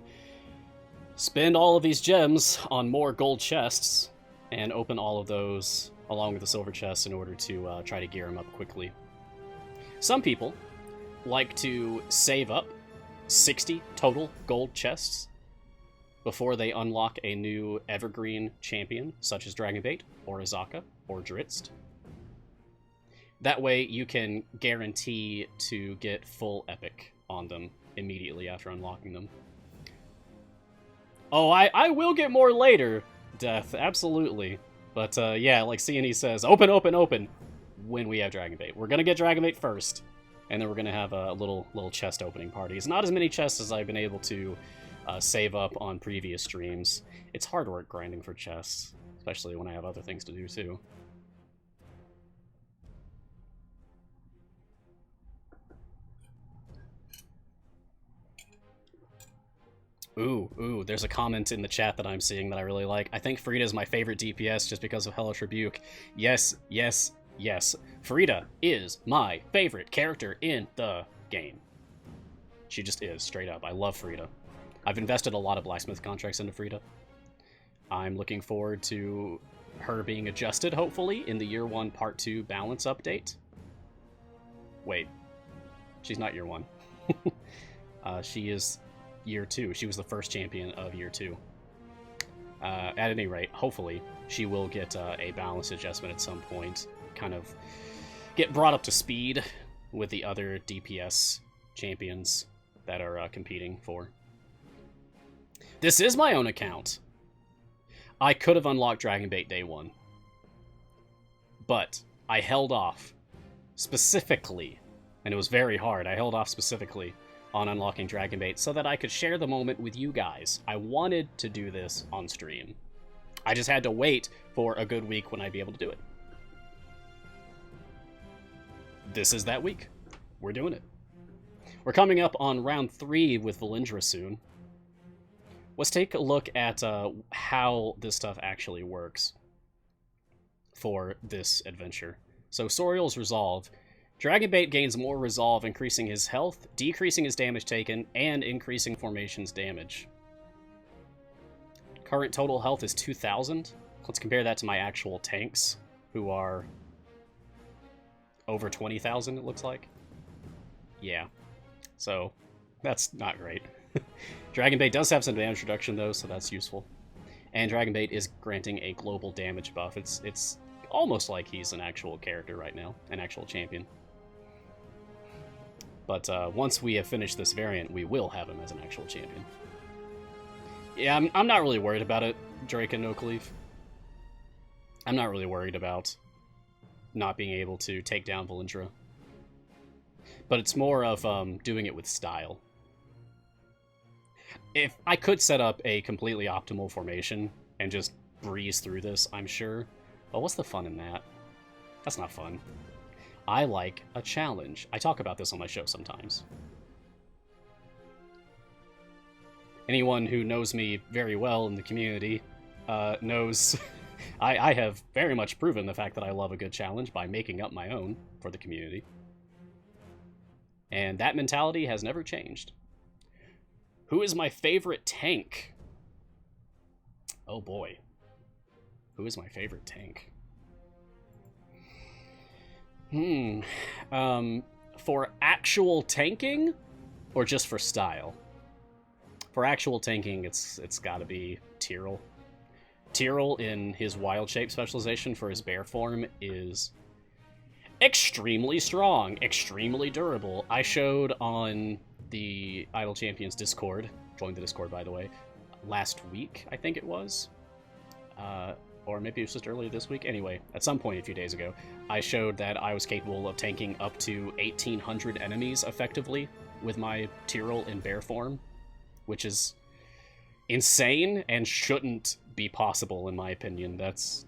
spend all of these gems on more gold chests and open all of those along with the silver chests in order to try to gear him up quickly. Some people like to save up 60 total gold chests before they unlock a new evergreen champion, such as Dragonbait, or Azaka, or Dritzt. That way you can guarantee to get full epic on them immediately after unlocking them. Oh, I will get more later, Death, absolutely. But yeah, like CNE says, open, open, open when we have Dragonbait. We're gonna get Dragonbait first, and then we're gonna have a little chest opening party. It's not as many chests as I've been able to save up on previous streams. It's hard work grinding for chests, especially when I have other things to do too. Ooh, there's a comment in the chat that I'm seeing that I really like. I think Frida is my favorite DPS just because of Hellish Rebuke. Yes, yes, yes. Frida is my favorite character in the game. She just is, straight up. I love Frida. I've invested a lot of blacksmith contracts into Frida. I'm looking forward to her being adjusted, hopefully, in the Year 1 Part 2 balance update. Wait. She's not Year 1. She is Year 2. She was the first champion of Year 2. At any rate, hopefully, she will get a balance adjustment at some point. Kind of get brought up to speed with the other DPS champions that are competing for. This is my own account. I could have unlocked Dragonbait day 1. But I held off specifically, and it was very hard, I held off specifically on unlocking Dragonbait so that I could share the moment with you guys. I wanted to do this on stream. I just had to wait for a good week when I'd be able to do it. This is that week. We're doing it. We're coming up on round 3 with Valindra soon. Let's take a look at how this stuff actually works for this adventure. So Soriel's Resolve. Dragonbait gains more resolve, increasing his health, decreasing his damage taken, and increasing formation's damage. Current total health is 2,000. Let's compare that to my actual tanks, who are over 20,000, it looks like. Yeah, so that's not great. Dragonbait does have some damage reduction, though, so that's useful. And Dragonbait is granting a global damage buff. It's almost like he's an actual character right now, an actual champion. But once we have finished this variant, we will have him as an actual champion. Yeah, I'm not really worried about it, Drake and Oakleaf. I'm not really worried about not being able to take down Valindra. But it's more of doing it with style. If I could set up a completely optimal formation and just breeze through this, I'm sure. But what's the fun in that? That's not fun. I like a challenge. I talk about this on my show sometimes. Anyone who knows me very well in the community knows I have very much proven the fact that I love a good challenge by making up my own for the community. And that mentality has never changed. Who is my favorite tank? Oh boy. Who is my favorite tank? For actual tanking or just for style? For actual tanking, it's got to be Tyrell. Tyrell, in his wild shape specialization for his bear form, is extremely strong, extremely durable. I showed on the Idle Champions Discord, joined the Discord by the way, last week, I think it was. Or maybe it was just earlier this week. Anyway, at some point a few days ago, I showed that I was capable of tanking up to 1,800 enemies effectively with my Tyrell in bear form, which is insane and shouldn't be possible in my opinion. That's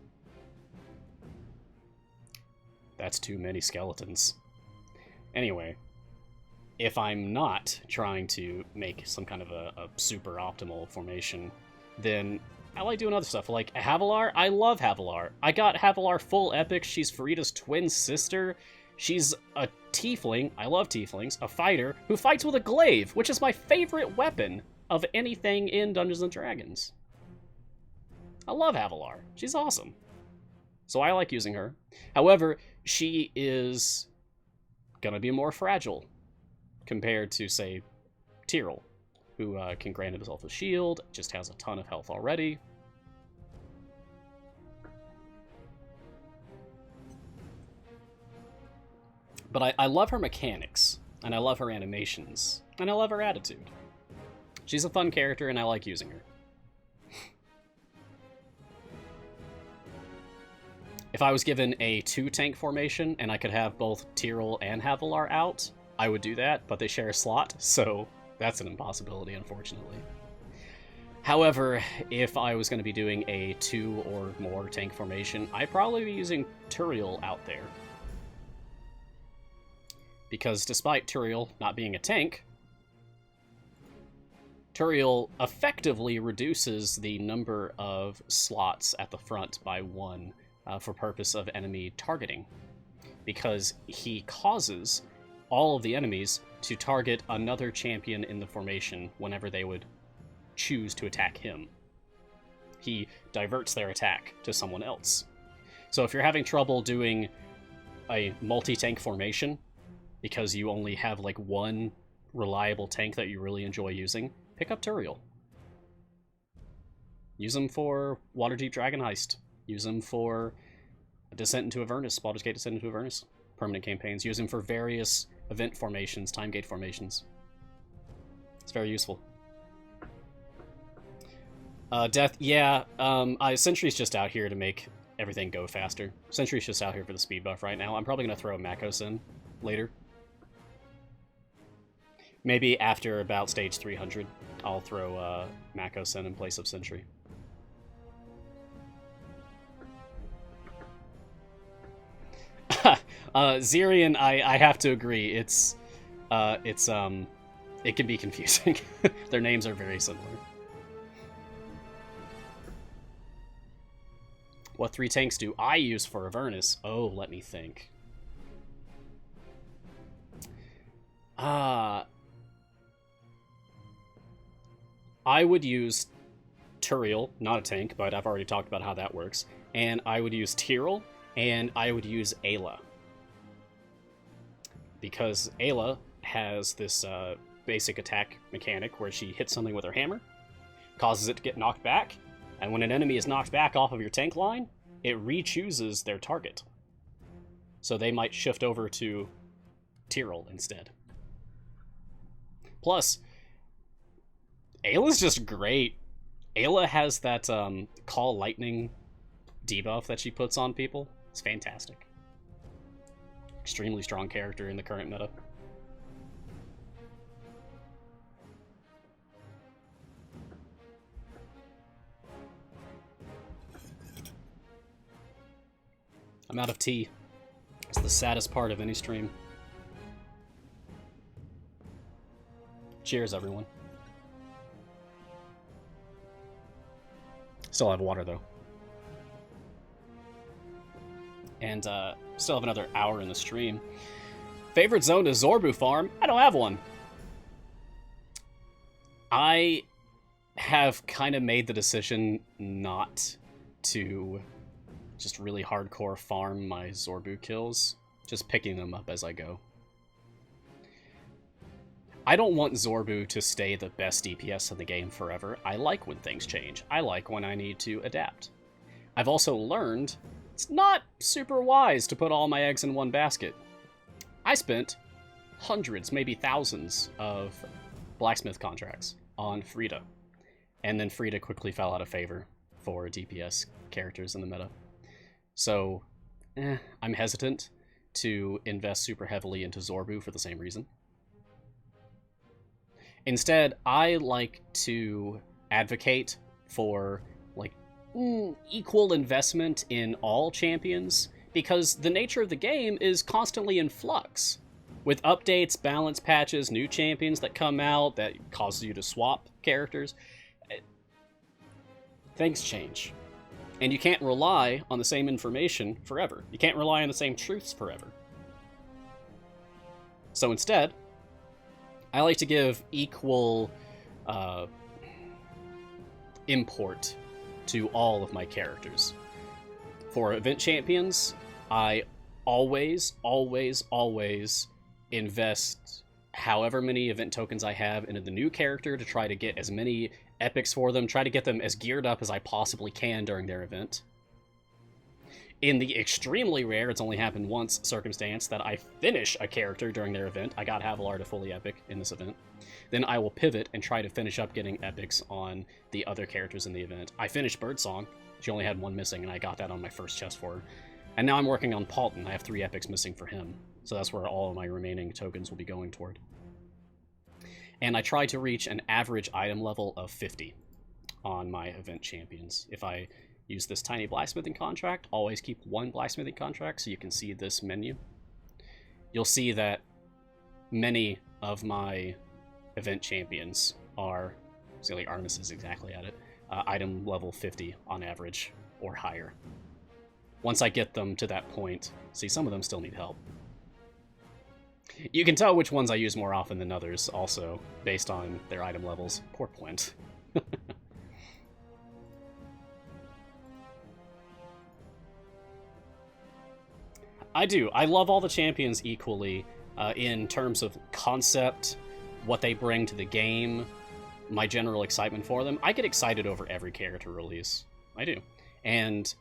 too many skeletons. Anyway, if I'm not trying to make some kind of a super optimal formation, then I like doing other stuff, like Havilar. I love Havilar. I got Havilar full epic. She's Farida's twin sister. She's a tiefling. I love tieflings. A fighter who fights with a glaive, which is my favorite weapon of anything in Dungeons & Dragons. I love Havilar. She's awesome. So I like using her. However, she is gonna be more fragile compared to, say, Tyrell, who can grant himself a shield, just has a ton of health already. But I love her mechanics, and I love her animations, and I love her attitude. She's a fun character, and I like using her. If I was given a 2-tank formation, and I could have both Tyrell and Havilar out, I would do that, but they share a slot, so that's an impossibility, unfortunately. However, if I was going to be doing a 2 or more tank formation, I'd probably be using Tyrell out there. Because despite Tyrell not being a tank, Tyrell effectively reduces the number of slots at the front by 1 for purpose of enemy targeting, because he causes all of the enemies to target another champion in the formation whenever they would choose to attack him. He diverts their attack to someone else. So if you're having trouble doing a multi-tank formation because you only have like one reliable tank that you really enjoy using, pick up Tyrell. Use him for Waterdeep Dragon Heist. Use him for Descent into Avernus, Baldur's Gate Descent into Avernus, permanent campaigns. Use him for various event formations, time gate formations. It's very useful. Death, yeah, Sentry's just out here to make everything go faster. Sentry's just out here for the speed buff right now. I'm probably going to throw a Makos in later. Maybe after about stage 300, I'll throw Makos in place of Sentry. Zirian, I have to agree. It can be confusing. Their names are very similar. What 3 tanks do I use for Avernus? Oh, let me think. I would use Tyrell, not a tank, but I've already talked about how that works. And I would use Tyrell, and I would use Ayla. Because Ayla has this basic attack mechanic where she hits something with her hammer, causes it to get knocked back, and when an enemy is knocked back off of your tank line, it re-chooses their target. So they might shift over to Tyrell instead. Plus, Ayla's just great. Ayla has that Call Lightning debuff that she puts on people. It's fantastic. Extremely strong character in the current meta. I'm out of tea. It's The saddest part of any stream. Cheers, everyone. Still have water, though. And still have another hour in the stream. Favorite zone is Zorbu Farm? I don't have one. I have kind of made the decision not to just really hardcore farm my Zorbu kills, just picking them up as I go. I don't want Zorbu to stay the best DPS in the game forever. I like when things change. I like when I need to adapt. I've also learned it's not super wise to put all my eggs in one basket. I spent hundreds, maybe thousands of blacksmith contracts on Frida, and then Frida quickly fell out of favor for DPS characters in the meta. So, I'm hesitant to invest super heavily into Zorbu for the same reason. Instead, I like to advocate for like equal investment in all champions, because the nature of the game is constantly in flux. With updates, balance patches, new champions that come out that causes you to swap characters, things change. And you can't rely on the same information forever. You can't rely on the same truths forever. So instead, I like to give equal import to all of my characters. For event champions, I always invest however many event tokens I have into the new character to try to get as many epics for them, try to get them as geared up as I possibly can during their event. In the extremely rare, it's only happened once, circumstance that I finish a character during their event, I got Havilar to fully epic in this event, then I will pivot and try to finish up getting epics on the other characters in the event. I finished Birdsong, she only had one missing, and I got that on my first chest for her. And now I'm working on Paulton, I have 3 epics missing for him, so that's where all of my remaining tokens will be going toward. And I try to reach an average item level of 50 on my event champions. If I use this tiny blacksmithing contract, always keep 1 blacksmithing contract so you can see this menu. You'll see that many of my event champions are, see, like Artemis is exactly at it, item level 50 on average or higher. Once I get them to that point, see, some of them still need help. You can tell which ones I use more often than others, also, based on their item levels. Poor Point. I do. I love all the champions equally, in terms of concept, what they bring to the game, my general excitement for them. I get excited over every character release. I do. And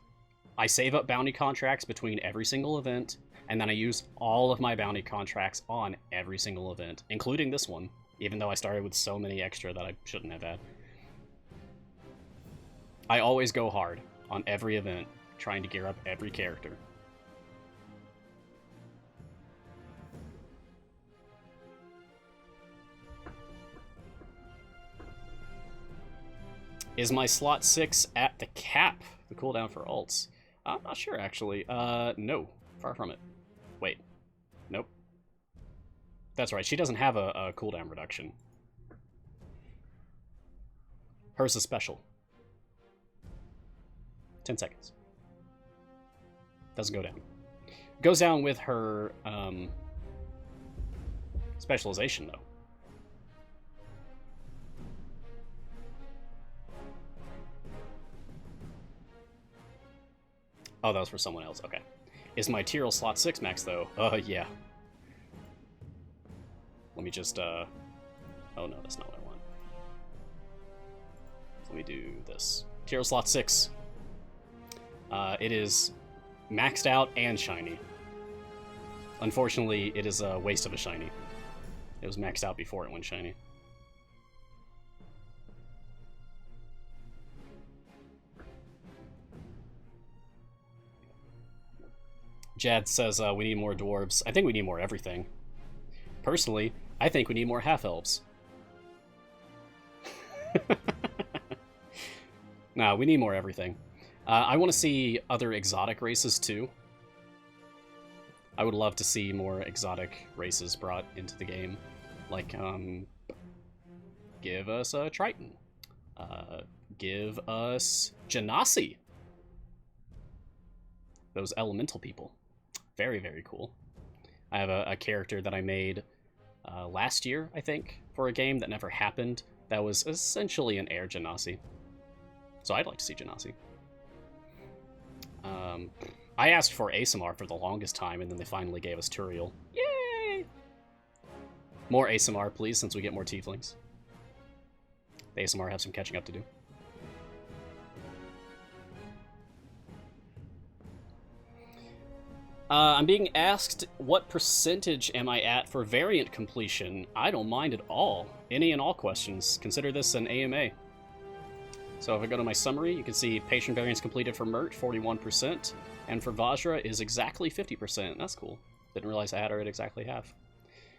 I save up bounty contracts between every single event, and then I use all of my bounty contracts on every single event, including this one, even though I started with so many extra that I shouldn't have had. I always go hard on every event, trying to gear up every character. Is my slot 6 at the cap, the cooldown for ults? I'm not sure, actually. No. Far from it. Wait. Nope. That's right, she doesn't have a cooldown reduction. Hers is special. 10 seconds. Doesn't go down. Goes down with her specialization, though. Oh, that was for someone else. Okay. Is my Tyrell slot 6 max, though? Yeah. Let me just, oh no, that's not what I want. Let me do this. Tyrell slot 6. It is maxed out and shiny. Unfortunately, it is a waste of a shiny. It was maxed out before it went shiny. Jad says we need more dwarves. I think we need more everything. Personally, I think we need more half-elves. Nah, we need more everything. I want to see other exotic races too. I would love to see more exotic races brought into the game. Like, give us a Triton. Give us Genasi. Those elemental people. Very, very cool. I have a character that I made last year, I think, for a game that never happened. That was essentially an air Genasi. So I'd like to see Genasi. I asked for ASMR for the longest time, and then they finally gave us Turiel. Yay! More ASMR, please, since we get more tieflings. The ASMR have some catching up to do. I'm being asked what percentage am I at for variant completion. I don't mind at all. Any and all questions. Consider this an AMA. So if I go to my summary, you can see patron variants completed for Mert, 41%, and for Vajra is exactly 50%. That's cool. Didn't realize I had her at exactly half.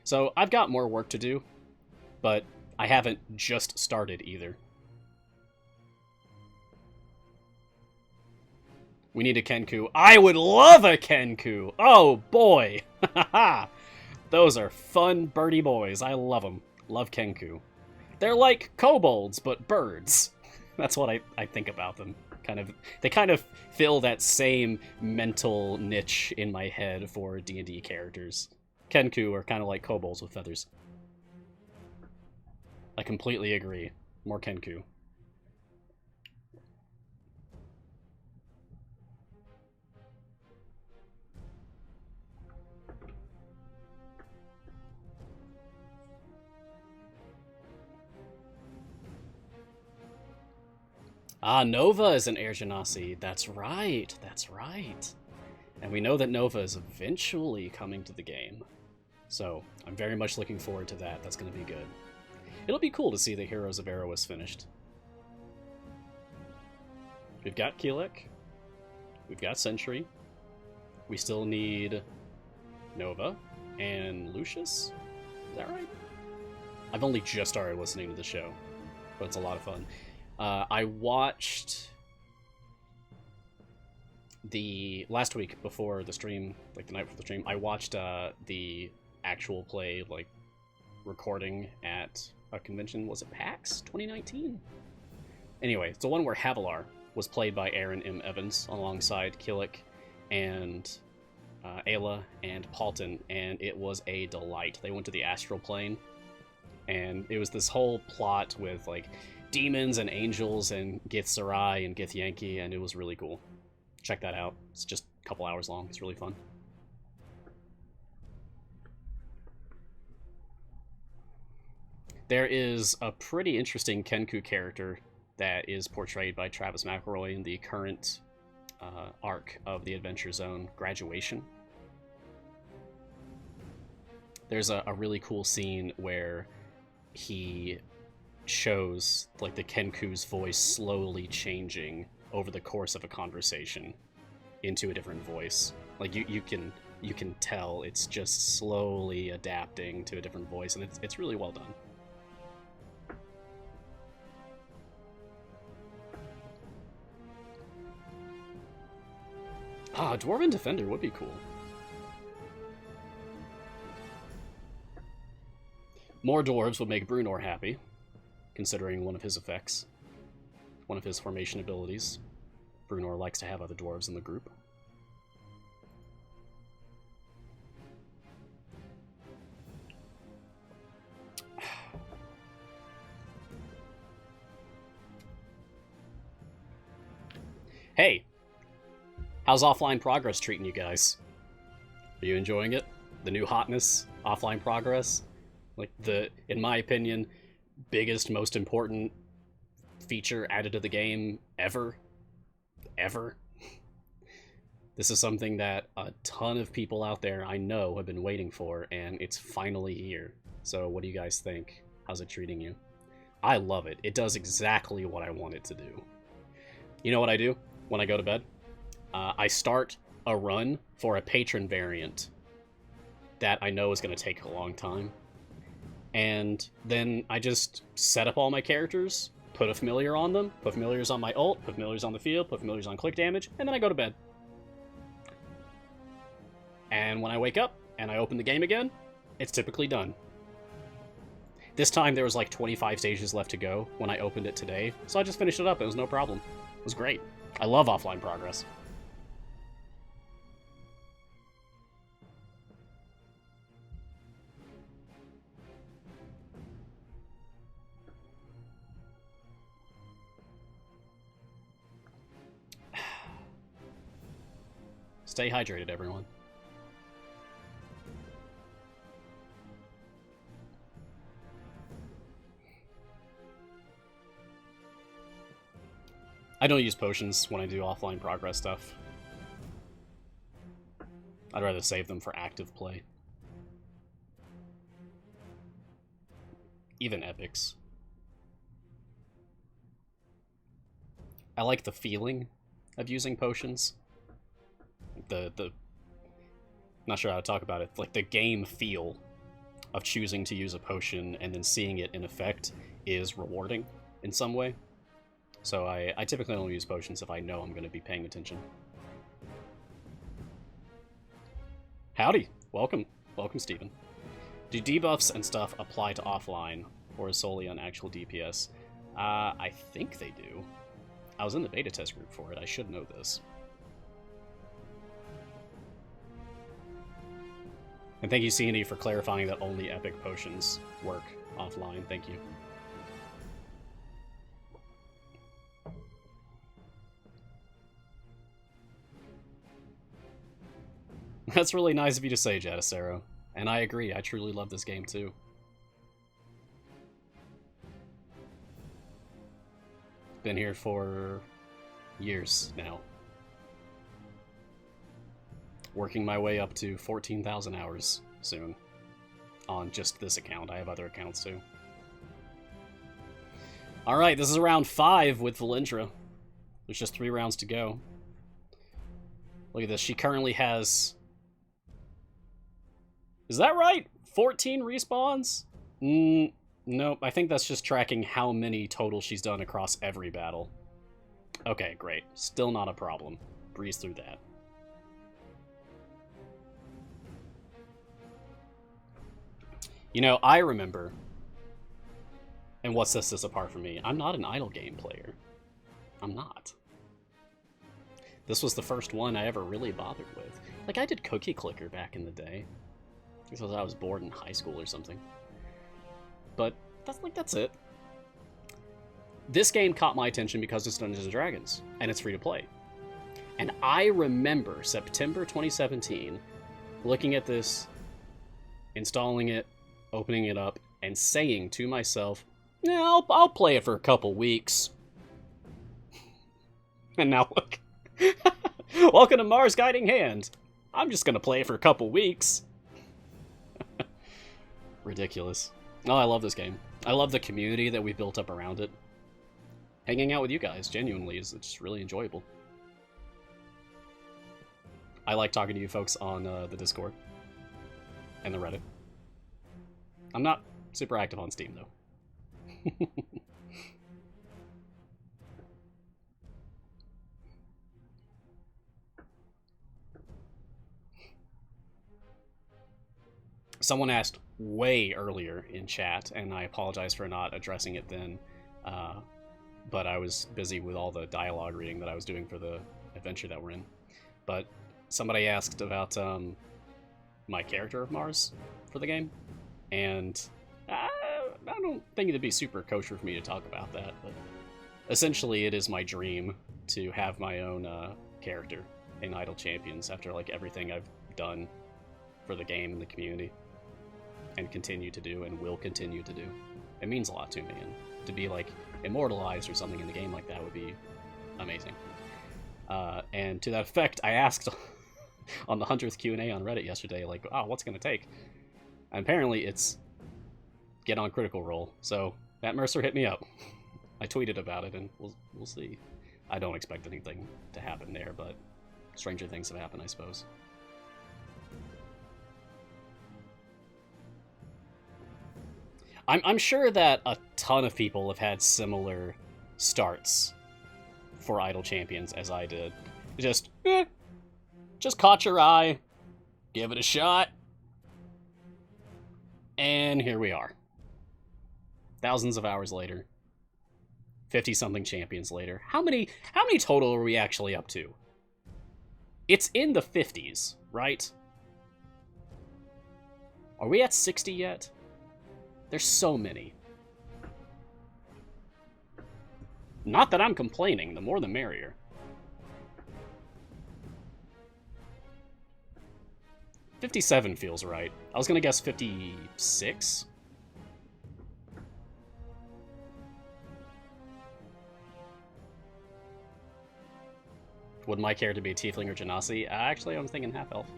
So I've got more work to do, but I haven't just started either. We need a Kenku. I would love a Kenku! Oh boy! Those are fun birdie boys. I love them. Love Kenku. They're like kobolds, but birds. That's what I think about them. They kind of fill that same mental niche in my head for D&D characters. Kenku are kind of like kobolds with feathers. I completely agree. More Kenku. Ah, Nova is an Air Genasi. That's right. That's right. And we know that Nova is eventually coming to the game. So, I'm very much looking forward to that. That's going to be good. It'll be cool to see the Heroes of Erebos finished. We've got Keelek. We've got Sentry. We still need Nova and Lucius. Is that right? I've only just started listening to the show, but it's a lot of fun. I watched last week before the stream, like the night before the stream, I watched the actual play, like, recording at a convention. Was it PAX 2019? Anyway, it's the one where Havilar was played by Aaron M. Evans alongside Killick and Ayla and Paulton, and it was a delight. They went to the astral plane, and it was this whole plot with, like, demons and angels and Gith Sarai and Gith Yankee, and it was really cool. Check that out. It's just a couple hours long. It's really fun. There is a pretty interesting Kenku character that is portrayed by Travis McElroy in the current arc of the Adventure Zone, Graduation. There's a really cool scene where he shows, like, the Kenku's voice slowly changing over the course of a conversation into a different voice. Like, you can tell it's just slowly adapting to a different voice, and it's really well done. Ah, Dwarven Defender would be cool. More dwarves would make Brunor happy, considering one of his effects. One of his formation abilities. Brunor likes to have other dwarves in the group. Hey! How's Offline Progress treating you guys? Are you enjoying it? The new hotness? Offline Progress? Like, in my opinion, biggest, most important feature added to the game ever. This is something that a ton of people out there I know have been waiting for, and it's finally here. So what do you guys think? How's it treating you? I love it. It does exactly what I want it to do. You know what I do when I go to bed? I start a run for a patron variant that I know is going to take a long time. And then I just set up all my characters, put a familiar on them, put familiars on my ult, put familiars on the field, put familiars on click damage, and then I go to bed. And when I wake up and I open the game again, it's typically done. This time there was like 25 stages left to go when I opened it today, so I just finished it up. It was no problem. It was great. I love offline progress. Stay hydrated, everyone. I don't use potions when I do offline progress stuff. I'd rather save them for active play. Even epics. I like the feeling of using potions. Not sure how to talk about it. Like the game feel of choosing to use a potion and then seeing it in effect is rewarding in some way. So I typically only use potions if I know I'm going to be paying attention. Howdy. Welcome. Welcome, Steven. Do debuffs and stuff apply to offline, or solely on actual DPS? I think they do. I was in the beta test group for it. I should know this. And thank you, C&E, for clarifying that only epic potions work offline. Thank you. That's really nice of you to say, Jadisero. And I agree, I truly love this game too. Been here for years now. Working my way up to 14,000 hours soon on just this account. I have other accounts too. Alright, this is round 5 with Valindra. There's just 3 rounds to go. Look at this, she currently has... Is that right? 14 respawns? Nope, I think that's just tracking how many total she's done across every battle. Okay, great. Still not a problem. Breeze through that. You know, I remember, and what sets this apart from me, I'm not an idle game player. I'm not. This was the first one I ever really bothered with. Like, I did Cookie Clicker back in the day. Because I was bored in high school or something. But, that's it. This game caught my attention because it's Dungeons & Dragons, and it's free to play. And I remember September 2017, looking at this, installing it, opening it up, and saying to myself, yeah, I'll play it for a couple weeks. And now look. Welcome to Mars Guiding Hand. I'm just gonna play it for a couple weeks. Ridiculous. Oh, I love this game. I love the community that we've built up around it. Hanging out with you guys, genuinely, is just really enjoyable. I like talking to you folks on the Discord and the Reddit. I'm not super active on Steam, though. Someone asked way earlier in chat, and I apologize for not addressing it then, but I was busy with all the dialogue reading that I was doing for the adventure that we're in. But somebody asked about my character of Mars for the game, and I don't think it'd be super kosher for me to talk about that, but essentially it is my dream to have my own character in Idle Champions after like everything I've done for the game and the community, and continue to do and will continue to do. It means a lot to me, and to be like immortalized or something in the game like that would be amazing. And to that effect, I asked on the 100th Q&A on Reddit yesterday, like, oh, what's gonna take? And apparently it's get on Critical Role. So Matt Mercer hit me up. I tweeted about it, and we'll see. I don't expect anything to happen there, but stranger things have happened, I suppose. I'm sure that a ton of people have had similar starts for Idle Champions as I did. Just caught your eye, Give it a shot. And here we are. Thousands of hours later. 50-something champions later. How many total are we actually up to? It's in the 50s, right? Are we at 60 yet? There's so many. Not that I'm complaining, the more the merrier. $57 feels right. I was gonna guess 56? Would my character be a tiefling or genasi? Actually, I'm thinking half-elf.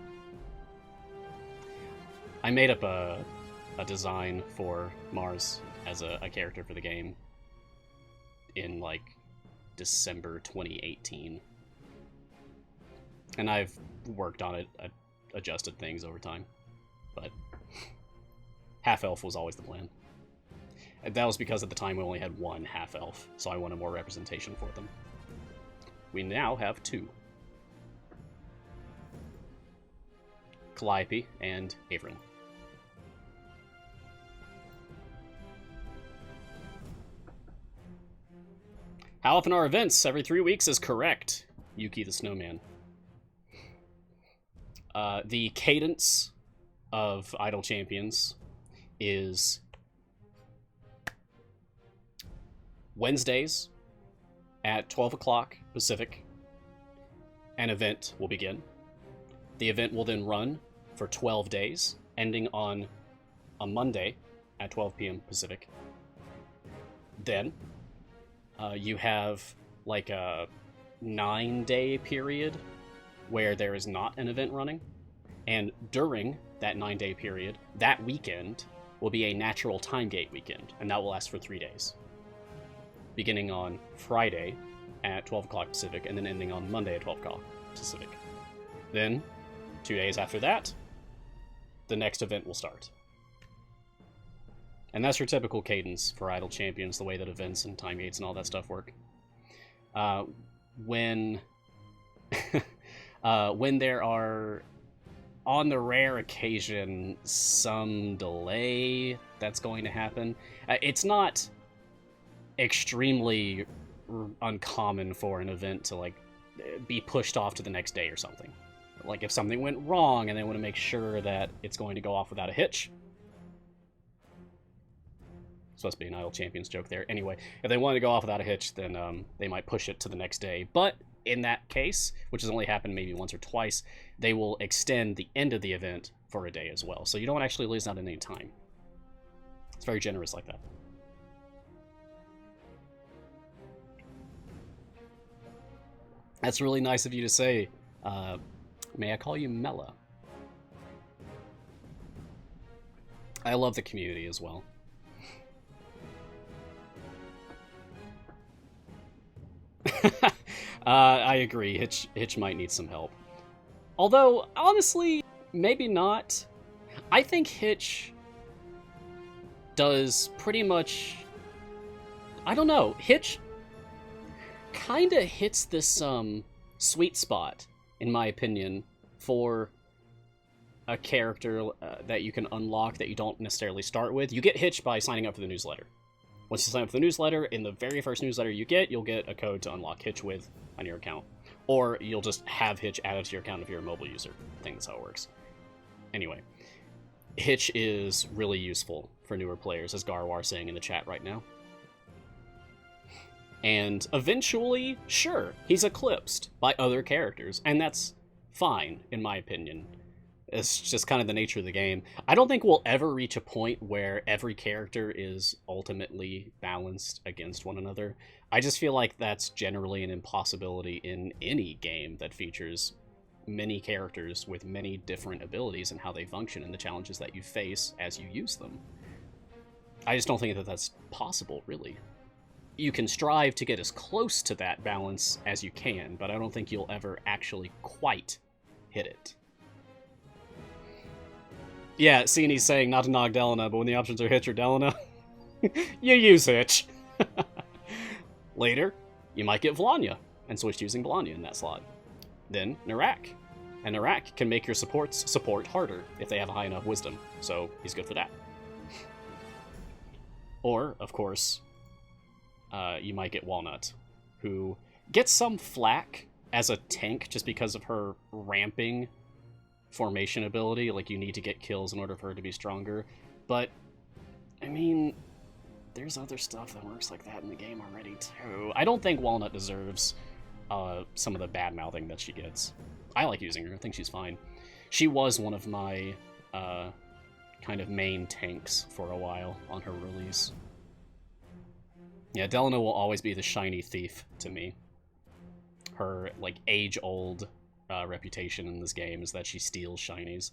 I made up a design for Mars as a character for the game in, like, December 2018. And I've worked on it, adjusted things over time. But half-elf was always the plan. And that was because at the time we only had one half-elf, so I wanted more representation for them. We now have two. Calliope and Averin. How often are events? Every 3 weeks is correct. Yuki the Snowman. The cadence of Idle Champions is Wednesdays at 12 o'clock Pacific. An event will begin. The event will then run for 12 days, ending on a Monday at 12 p.m. Pacific. Then you have like a 9-day period where there is not an event running. And during that 9-day period, that weekend will be a natural time gate weekend, and that will last for 3 days. Beginning on Friday at 12 o'clock Pacific, and then ending on Monday at 12 o'clock Pacific. Then, 2 days after that, the next event will start. And that's your typical cadence for Idle Champions, the way that events and time gates and all that stuff work. When there are, on the rare occasion, some delay that's going to happen, it's not extremely uncommon for an event to like be pushed off to the next day or something. Like if something went wrong and they want to make sure that it's going to go off without a hitch. Supposed to be an Idle Champions joke there. Anyway, if they want to go off without a hitch, then they might push it to the next day. But in that case, which has only happened maybe once or twice, they will extend the end of the event for a day as well. So you don't actually lose out on any time. It's very generous like that. That's really nice of you to say. May I call you Mella? I love the community as well. I agree. Hitch might need some help. Although, honestly, maybe not. I think Hitch does pretty much... I don't know. Hitch kind of hits this sweet spot, in my opinion, for a character that you can unlock that you don't necessarily start with. You get Hitch by signing up for the newsletter. Once you sign up for the newsletter, in the very first newsletter you'll get a code to unlock Hitch with on your account. Or you'll just have Hitch added to your account if you're a mobile user. I think that's how it works. Anyway, Hitch is really useful for newer players, as Garwar's saying in the chat right now. And eventually, sure, he's eclipsed by other characters, and that's fine, in my opinion. It's just kind of the nature of the game. I don't think we'll ever reach a point where every character is ultimately balanced against one another. I just feel like that's generally an impossibility in any game that features many characters with many different abilities and how they function and the challenges that you face as you use them. I just don't think that that's possible, really. You can strive to get as close to that balance as you can, but I don't think you'll ever actually quite hit it. Yeah, Sini's saying not to knock Delana, but when the options are Hitch or Delana, you use Hitch. Later, you might get Vlanya, and switch to using Vlanya in that slot. Then, Narak. And Iraq can make your supports support harder if they have a high enough wisdom, so he's good for that. Or, of course, you might get Walnut, who gets some flack as a tank just because of her ramping formation ability. Like, you need to get kills in order for her to be stronger. But, I mean, there's other stuff that works like that in the game already, too. I don't think Walnut deserves some of the bad-mouthing that she gets. I like using her. I think she's fine. She was one of my kind of main tanks for a while on her release. Yeah, Delana will always be the shiny thief to me. Her, like, age-old reputation in this game is that she steals shinies.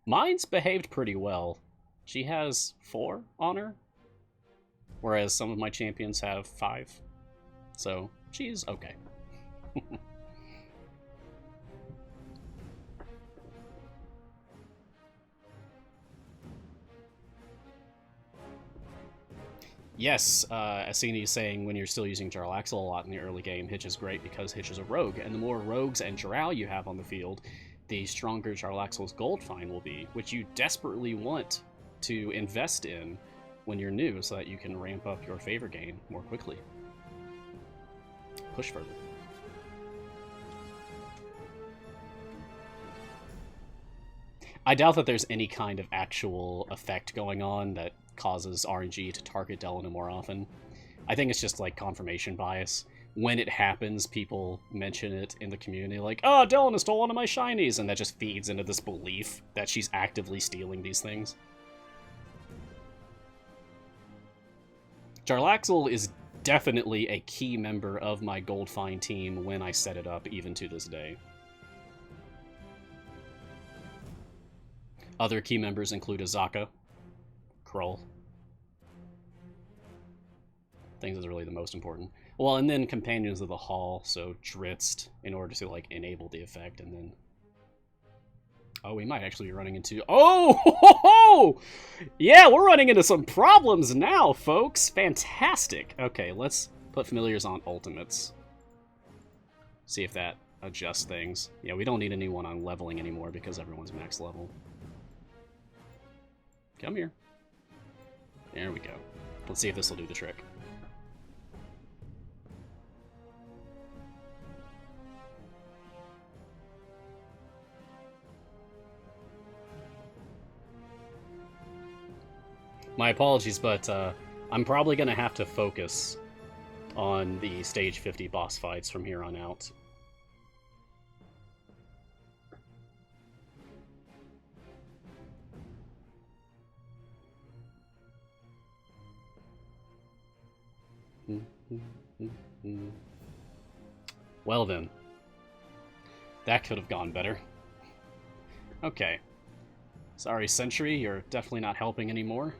Mine's behaved pretty well. She has 4 on her, whereas some of my champions have 5. So, she's okay. Yes, Asini is saying when you're still using Jarlaxle a lot in the early game, Hitch is great because Hitch is a rogue, and the more rogues and Drow you have on the field, the stronger Jarlaxle's gold find will be, which you desperately want to invest in when you're new so that you can ramp up your favor gain more quickly. Push further. I doubt that there's any kind of actual effect going on that causes RNG to target Delana more often. I think it's just like confirmation bias. When it happens, people mention it in the community like, oh, Delana stole one of my shinies, and that just feeds into this belief that she's actively stealing these things. Jarlaxle is definitely a key member of my gold find team when I set it up, even to this day. Other key members include Azaka, Krull. I think is really the most important. Well, and then Companions of the Hall, so Dritzt, in order to, like, enable the effect, and then... Oh, we might actually be running into... Oh! Ho, ho, ho! Yeah, we're running into some problems now, folks! Fantastic! Okay, let's put Familiars on Ultimates. See if that adjusts things. Yeah, we don't need anyone on leveling anymore because everyone's max level. Come here. There we go. Let's see if this will do the trick. My apologies, but I'm probably going to have to focus on the stage 50 boss fights from here on out. Well then. That could have gone better. Okay. Sorry, Sentry, you're definitely not helping anymore.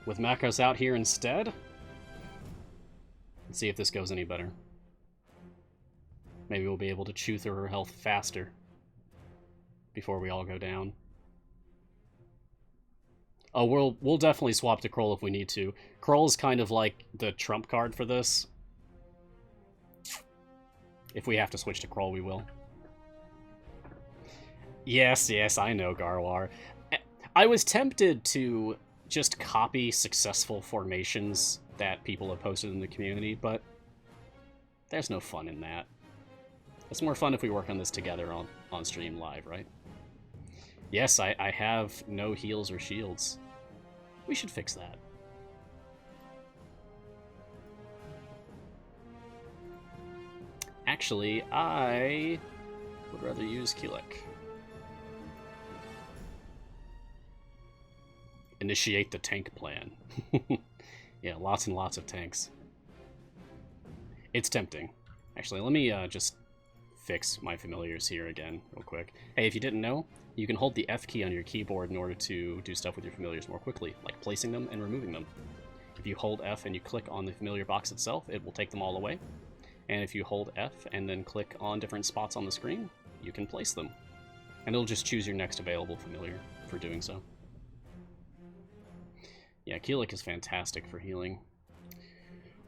With Macros out here instead? Let's see if this goes any better. Maybe we'll be able to chew through her health faster before we all go down. Oh, we'll definitely swap to Krull if we need to. Krull is kind of like the trump card for this. If we have to switch to Krull, we will. Yes, I know, Garwar. I was tempted to just copy successful formations that people have posted in the community, but there's no fun in that. It's more fun if we work on this together on stream live, right? Yes, I have no heals or shields. We should fix that. Actually, I would rather use Keelek. Initiate the tank plan. Yeah, lots and lots of tanks. It's tempting. Actually, let me just fix my familiars here again real quick. Hey, if you didn't know, you can hold the F key on your keyboard in order to do stuff with your familiars more quickly, like placing them and removing them. If you hold F and you click on the familiar box itself, it will take them all away. And if you hold F and then click on different spots on the screen, you can place them. And it'll just choose your next available familiar for doing so. Yeah, Keelek is fantastic for healing.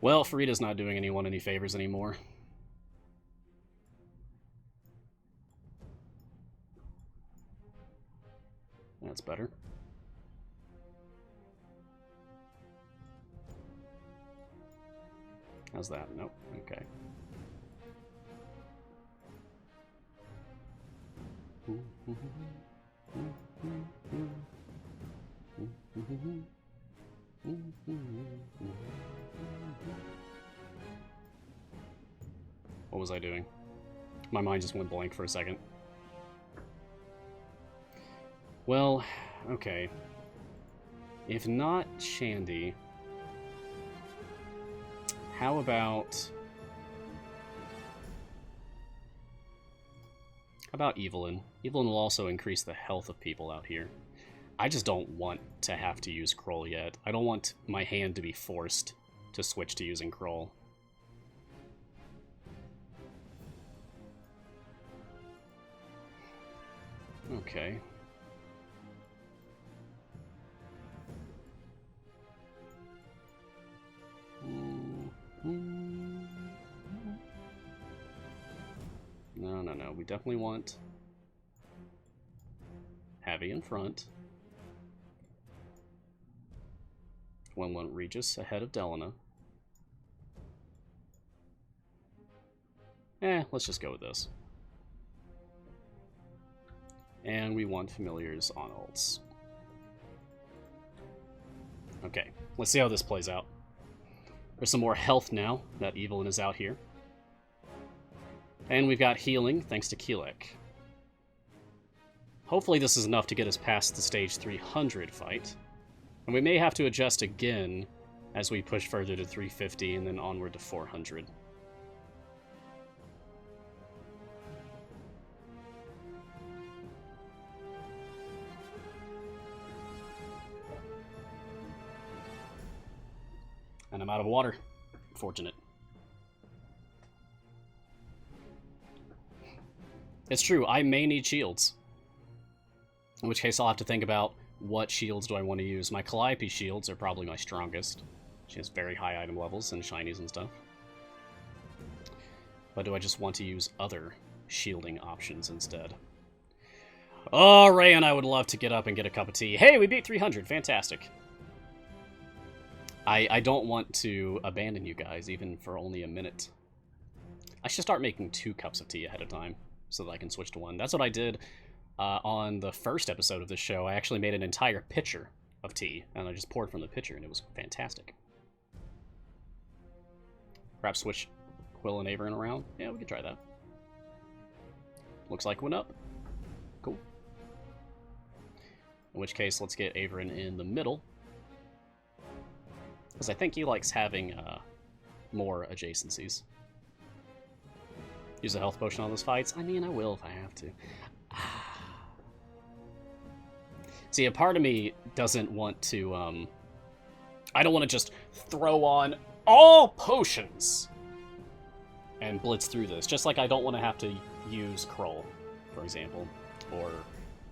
Well, Farida's not doing anyone any favors anymore. That's better. How's that? Nope. Okay. What was I doing? My mind just went blank for a second. Well, okay. If not Shandy, how about Evelyn? Evelyn will also increase the health of people out here. I just don't want to have to use Kroll yet. I don't want my hand to be forced to switch to using Kroll. Okay. No. We definitely want Heavy in front. 1-1 Regis ahead of Delana. Let's just go with this. And we want familiars on ults. Okay, let's see how this plays out. There's some more health now that Evelyn is out here. And we've got healing thanks to Keelek. Hopefully this is enough to get us past the stage 300 fight. And we may have to adjust again as we push further to 350 and then onward to 400. And I'm out of water. Fortunate. It's true, I may need shields. In which case I'll have to think about what shields do I want to use. My Calliope shields are probably my strongest. She has very high item levels and shinies and stuff. But do I just want to use other shielding options instead? Oh, Ray and I would love to get up and get a cup of tea. Hey, we beat 300. Fantastic. I don't want to abandon you guys, even for only a minute. I should start making 2 cups of tea ahead of time, so that I can switch to 1. That's what I did on the first episode of this show. I actually made an entire pitcher of tea, and I just poured from the pitcher, and it was fantastic. Perhaps switch Quill and Averin around? Yeah, we could try that. Looks like it went up. Cool. In which case, let's get Averin in the middle. Because I think he likes having more adjacencies. Use a health potion on those fights? I mean, I will if I have to. See, a part of me doesn't want to, I don't want to just throw on all potions and blitz through this. Just like I don't want to have to use Kroll, for example, or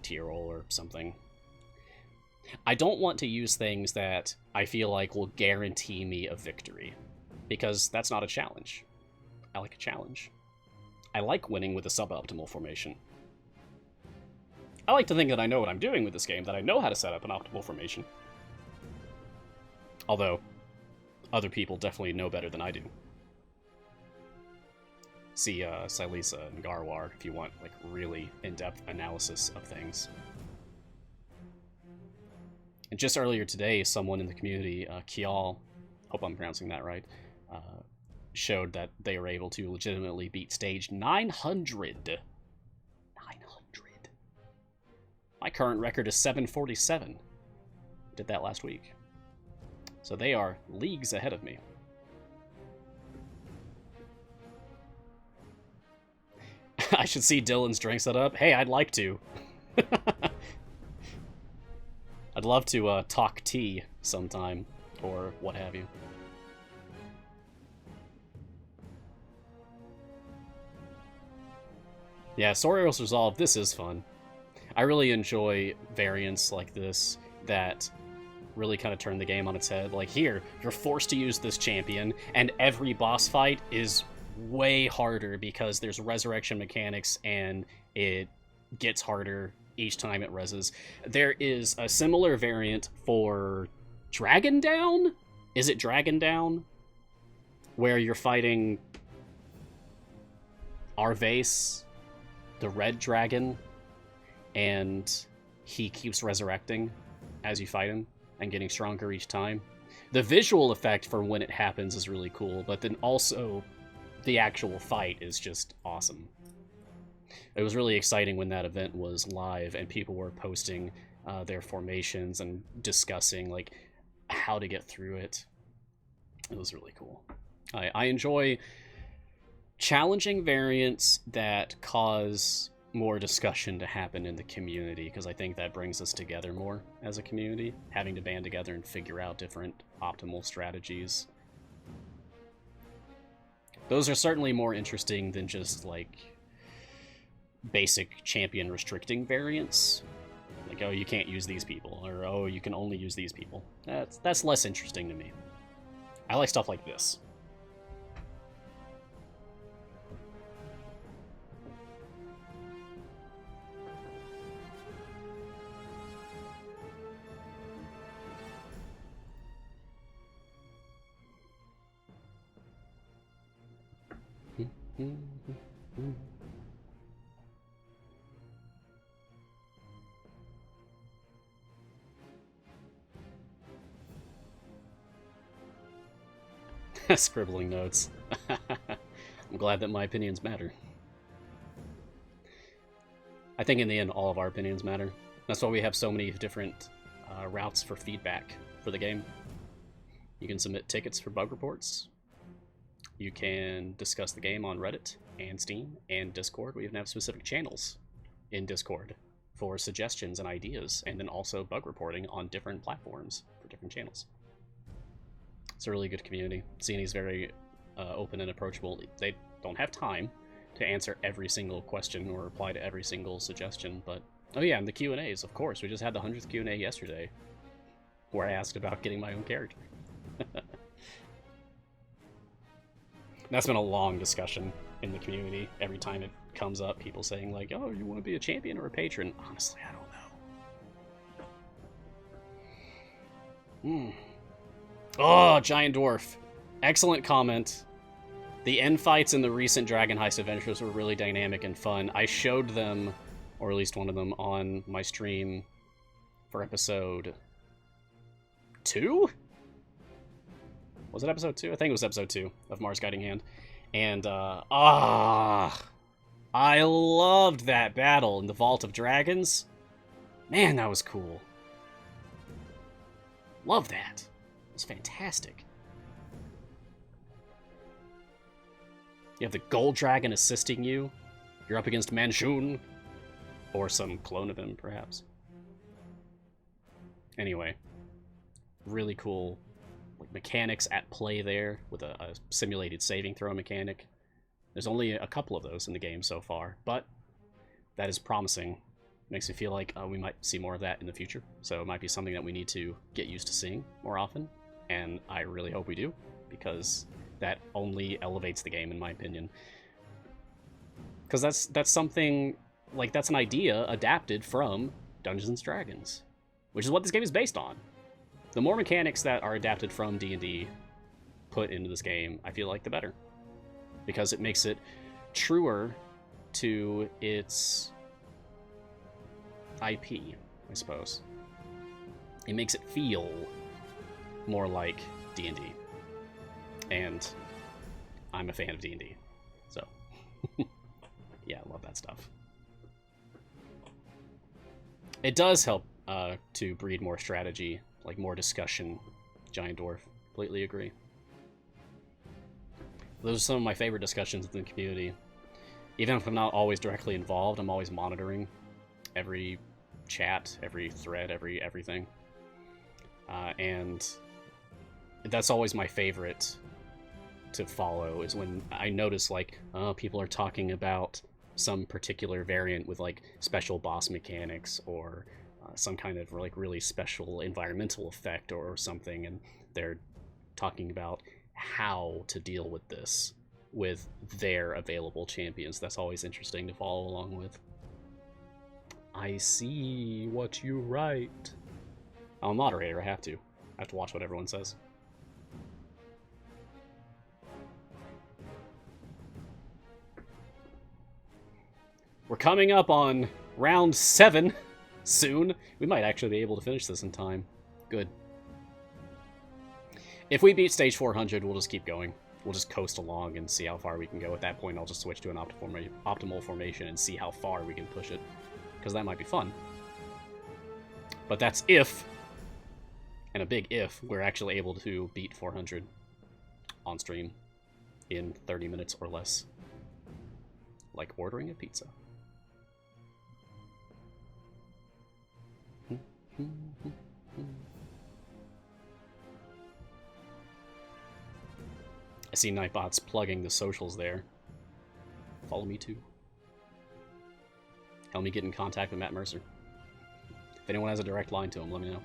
Tyrol or something. I don't want to use things that I feel like will guarantee me a victory, because that's not a challenge. I like a challenge. I like winning with a suboptimal formation. I like to think that I know what I'm doing with this game, that I know how to set up an optimal formation. Although, other people definitely know better than I do. See Silisa and Garwar if you want like really in-depth analysis of things. And just earlier today, someone in the community, Kial, hope I'm pronouncing that right, showed that they were able to legitimately beat stage 900. 900. My current record is 747. Did that last week. So they are leagues ahead of me. I should see Dylan's drink set up. Hey, I'd like to. I'd love to talk tea sometime, or what have you. Yeah, Sorios Resolve, this is fun. I really enjoy variants like this that really kind of turn the game on its head. Like here, you're forced to use this champion, and every boss fight is way harder because there's resurrection mechanics, and it gets harder each time it reses. There is a similar variant for Dragon Down? Is it Dragon Down? Where you're fighting Arvase, the red dragon, and he keeps resurrecting as you fight him and getting stronger each time. The visual effect for when it happens is really cool, but then also the actual fight is just awesome. It was really exciting when that event was live and people were posting their formations and discussing like how to get through it. It was really cool. I enjoy challenging variants that cause more discussion to happen in the community, because I think that brings us together more as a community, having to band together and figure out different optimal strategies. Those are certainly more interesting than just like basic champion restricting variants. Like, oh, you can't use these people, or oh, you can only use these people. That's less interesting to me. I like stuff like this. Scribbling notes. I'm glad that my opinions matter. I think in the end, all of our opinions matter. That's why we have so many different routes for feedback for the game. You can submit tickets for bug reports. You can discuss the game on Reddit and Steam and Discord. We even have specific channels in Discord for suggestions and ideas, and then also bug reporting on different platforms for different channels. It's a really good community. CNE's very open and approachable. They don't have time to answer every single question or reply to every single suggestion, but oh yeah, and the Q&As, of course. We just had the 100th Q&A yesterday, where I asked about getting my own character. That's been a long discussion in the community. Every time it comes up, people saying like, oh, you want to be a champion or a patron? Honestly, I don't know. Oh, Giant Dwarf. Excellent comment. The end fights in the recent Dragon Heist adventures were really dynamic and fun. I showed them, or at least one of them, on my stream for episode 2? Was it episode 2? I think it was episode 2 of Mars Guiding Hand. And, I loved that battle in the Vault of Dragons. Man, that was cool. Love that. It was fantastic. You have the Gold Dragon assisting you. You're up against Manchun. Or some clone of him, perhaps. Anyway. Really cool mechanics at play there with a simulated saving throw mechanic. There's only a couple of those in the game so far, but that is promising. Makes me feel like we might see more of that in the future, so it might be something that we need to get used to seeing more often, and I really hope we do, because that only elevates the game, in my opinion. Because that's something, like, that's an idea adapted from Dungeons & Dragons, which is what this game is based on. The more mechanics that are adapted from D&D put into this game, I feel like the better. Because it makes it truer to its IP, I suppose. It makes it feel more like D&D. And I'm a fan of D&D, so yeah, I love that stuff. It does help to breed more strategy, like more discussion. Giant Dwarf, completely agree. Those are some of my favorite discussions in the community. Even if I'm not always directly involved, I'm always monitoring every chat, every thread, everything. And that's always my favorite to follow, is when I notice, like, people are talking about some particular variant with, like, special boss mechanics, or some kind of, like, really special environmental effect or something, and they're talking about how to deal with this with their available champions. That's always interesting to follow along with. I see what you write. I'm a moderator, I have to. I have to watch what everyone says. We're coming up on round 7 soon. We might actually be able to finish this in time. Good. If we beat stage 400, we'll just keep going. We'll just coast along and see how far we can go. At that point, I'll just switch to an optimal formation and see how far we can push it. Because that might be fun. But that's if, and a big if, we're actually able to beat 400 on stream in 30 minutes or less. Like ordering a pizza. I see Nightbot's plugging the socials there. Follow me too. Help me get in contact with Matt Mercer. If anyone has a direct line to him, let me know.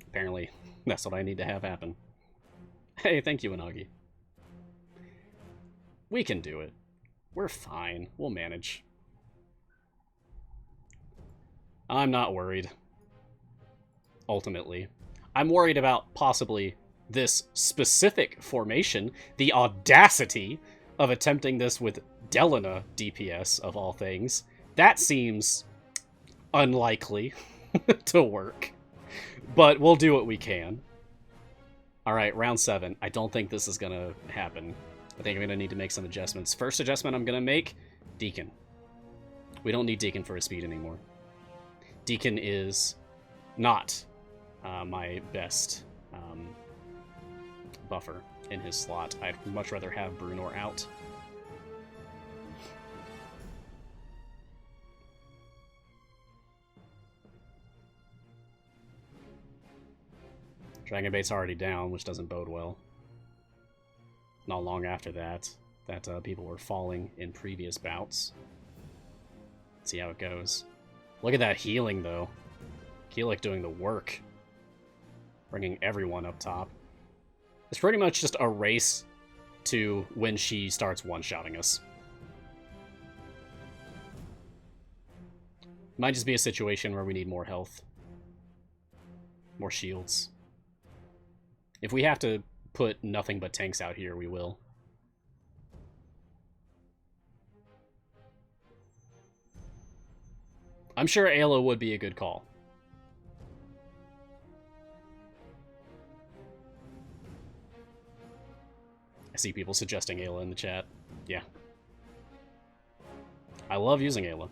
Apparently, that's what I need to have happen. Hey, thank you, Inagi. We can do it. We're fine. We'll manage. I'm not worried. Ultimately. I'm worried about possibly this specific formation, the audacity of attempting this with Delana DPS, of all things. That seems unlikely to work. But we'll do what we can. Alright, round 7. I don't think this is going to happen. I think I'm going to need to make some adjustments. First adjustment I'm going to make, Deacon. We don't need Deacon for his speed anymore. Deacon is not my best buffer in his slot. I'd much rather have Brunor out. Dragonbait's already down, which doesn't bode well. Not long after that, people were falling in previous bouts. Let's see how it goes. Look at that healing, though. Keelik doing the work. Bringing everyone up top. It's pretty much just a race to when she starts one-shotting us. Might just be a situation where we need more health. More shields. If we have to put nothing but tanks out here, we will. I'm sure Ayla would be a good call. I see people suggesting Ayla in the chat. Yeah. I love using Ayla.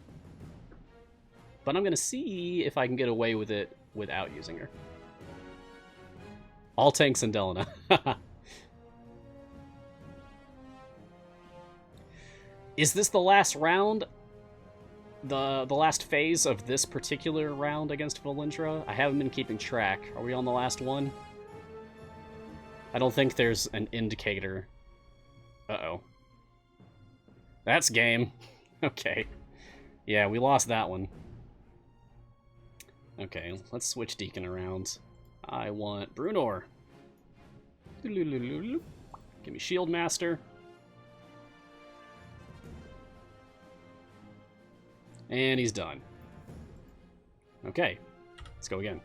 But I'm going to see if I can get away with it without using her. All tanks and Delana. Is this the last round? The last phase of this particular round against Valindra? I haven't been keeping track. Are we on the last one? I don't think there's an indicator. Uh-oh. That's game. Okay. Yeah, we lost that one. Okay, let's switch Deacon around. I want Brunor. Give me Shield Master. And he's done. Okay, let's go again.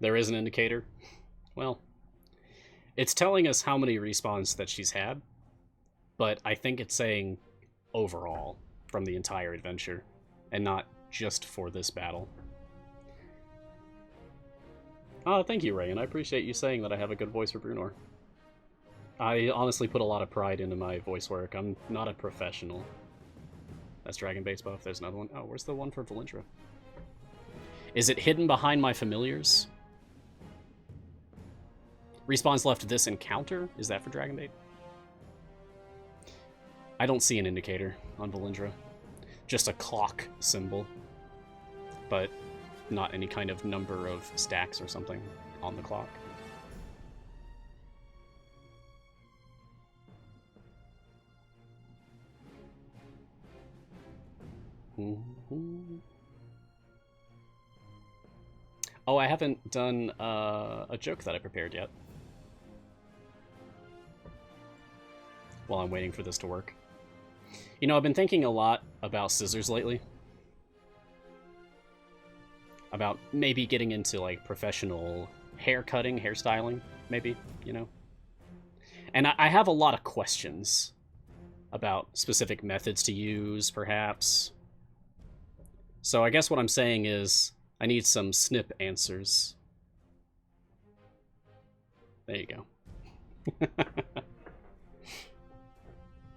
There is an indicator. Well, it's telling us how many respawns that she's had, but I think it's saying overall from the entire adventure, and not just for this battle. Oh, thank you, Ray, and I appreciate you saying that I have a good voice for Brunor. I honestly put a lot of pride into my voice work. I'm not a professional. That's Dragonbait's buff. There's another one. Oh, where's the one for Valindra? Is it hidden behind my familiars? Respawns left this encounter? Is that for Dragonbait? I don't see an indicator on Valindra. Just a clock symbol. But not any kind of number of stacks or something on the clock. Oh, I haven't done a joke that I prepared yet. While I'm waiting for this to work. You know, I've been thinking a lot about scissors lately. About maybe getting into, like, professional hair cutting, hairstyling, maybe, you know? And I have a lot of questions about specific methods to use, perhaps. So I guess what I'm saying is I need some snip answers. There you go.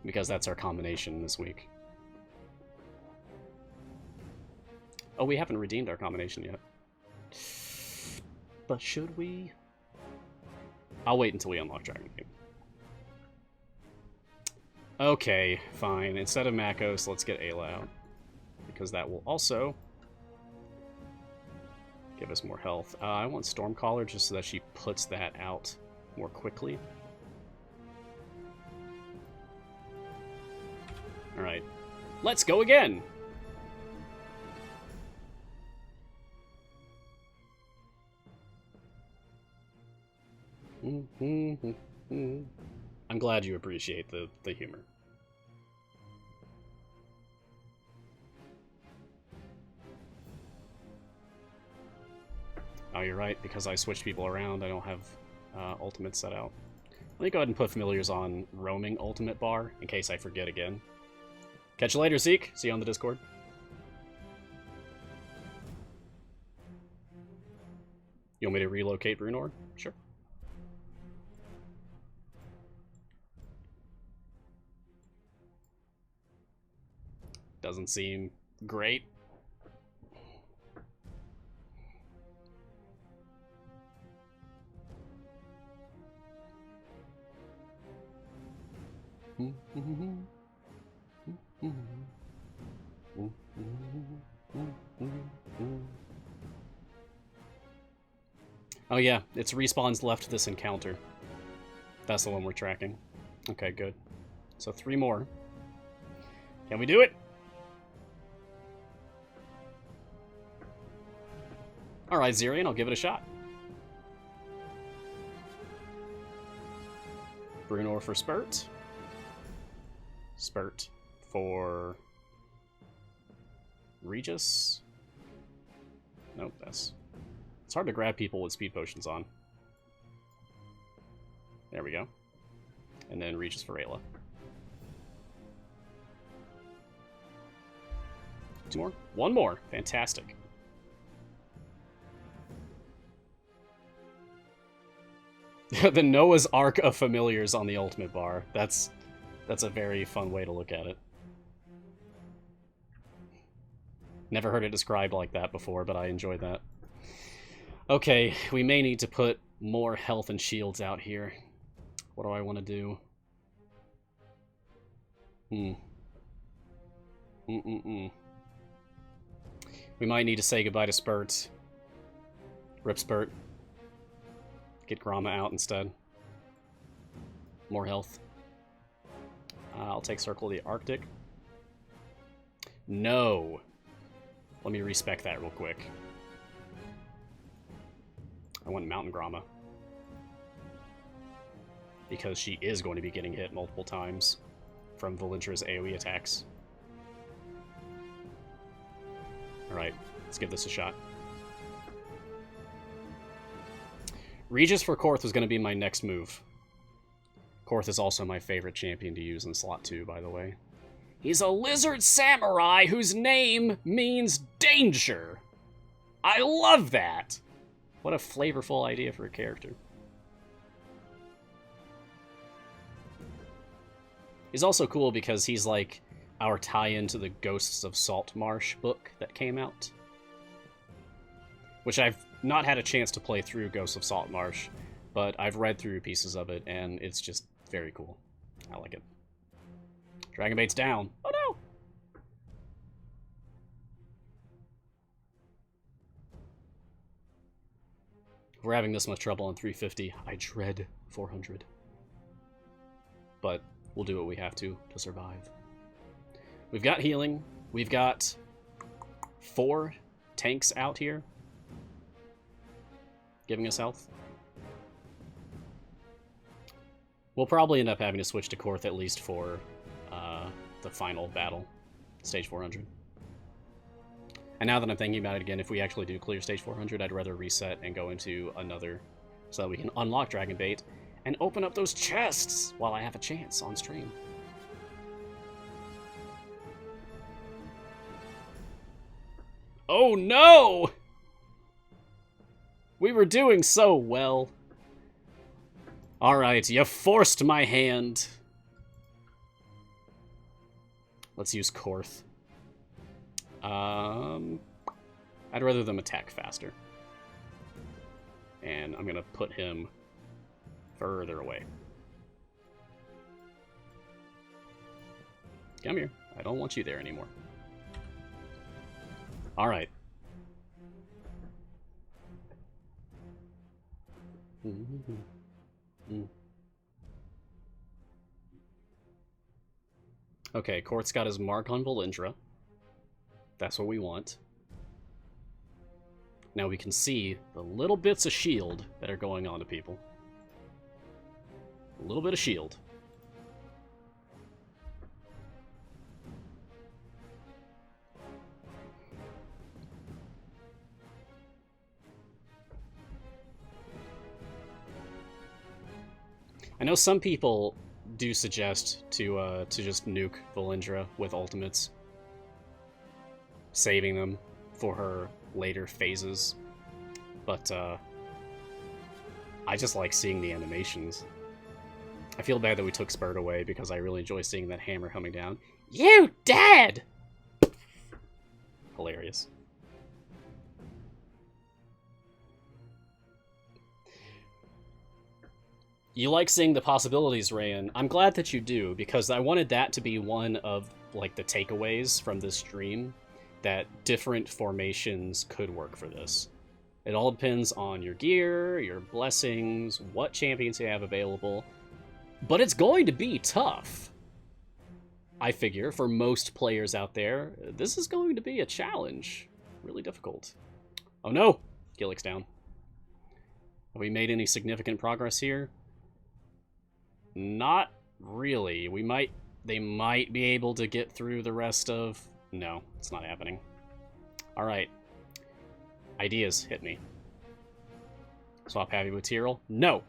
Because that's our combination this week. Oh, we haven't redeemed our combination yet. But should we? I'll wait until we unlock Dragon Gate. Okay, fine. Instead of Makos, let's get Ayla out. Because that will also give us more health. I want Stormcaller just so that she puts that out more quickly. Alright. Let's go again! I'm glad you appreciate the humor. Oh, you're right, because I switched people around, I don't have ultimate set out. Let me go ahead and put familiars on roaming ultimate bar, in case I forget again. Catch you later, Zeke. See you on the Discord. You want me to relocate Brunor? Sure. Doesn't seem great. Oh yeah, it's Respawn's left this encounter. That's the one we're tracking. Okay, good. So 3 more. Can we do it? Alright, Zirian, I'll give it a shot. Brunor for Spurt. Spurt for Regis. Nope, that's... It's hard to grab people with speed potions on. There we go. And then Regis for Ayla. 2 more? 1 more. Fantastic. The Noah's Ark of Familiars on the ultimate bar. That's a very fun way to look at it. Never heard it described like that before, but I enjoyed that. Okay, we may need to put more health and shields out here. What do I want to do? We might need to say goodbye to Spurt. Rip Spurt. Get Gromma out instead. More health. I'll take Circle of the Arctic. No. Let me respec that real quick. I want Mountain Gromma. Because she is going to be getting hit multiple times from Valentra's AoE attacks. Alright, let's give this a shot. Regis for Korth was going to be my next move. Korth is also my favorite champion to use in slot 2, by the way. He's a lizard samurai whose name means danger. I love that. What a flavorful idea for a character. He's also cool because he's like our tie-in to the Ghosts of Saltmarsh book that came out. Which I've not had a chance to play through Ghosts of Saltmarsh, but I've read through pieces of it, and it's just very cool. I like it. Dragon Bait's down. Oh no! If we're having this much trouble on 350, I dread 400. But we'll do what we have to survive. We've got healing. We've got 4 tanks out here. giving us health. We'll probably end up having to switch to Korth at least for the final battle, stage 400. And now that I'm thinking about it again, if we actually do clear stage 400, I'd rather reset and go into another so that we can unlock Dragon Bait and open up those chests while I have a chance on stream. Oh no! We were doing so well. Alright, you forced my hand. Let's use Korth. I'd rather them attack faster. And I'm gonna put him further away. Come here. I don't want you there anymore. Alright. Okay, Korth's got his mark on Valindra. That's what we want. Now we can see the little bits of shield that are going on to people. A little bit of shield. I know some people do suggest to just nuke Valindra with ultimates, saving them for her later phases, but I just like seeing the animations. I feel bad that we took Spurt away because I really enjoy seeing that hammer coming down. You dead! Hilarious. You like seeing the possibilities, Rayan. I'm glad that you do, because I wanted that to be one of, like, the takeaways from this stream, that different formations could work for this. It all depends on your gear, your blessings, what champions you have available, but it's going to be tough. I figure, for most players out there, this is going to be a challenge. Really difficult. Oh no! Gillick's down. Have we made any significant progress here? Not really. They might be able to get through the rest of... No, it's not happening. Alright. Ideas, hit me. Swap Heavy with Tyrell? No!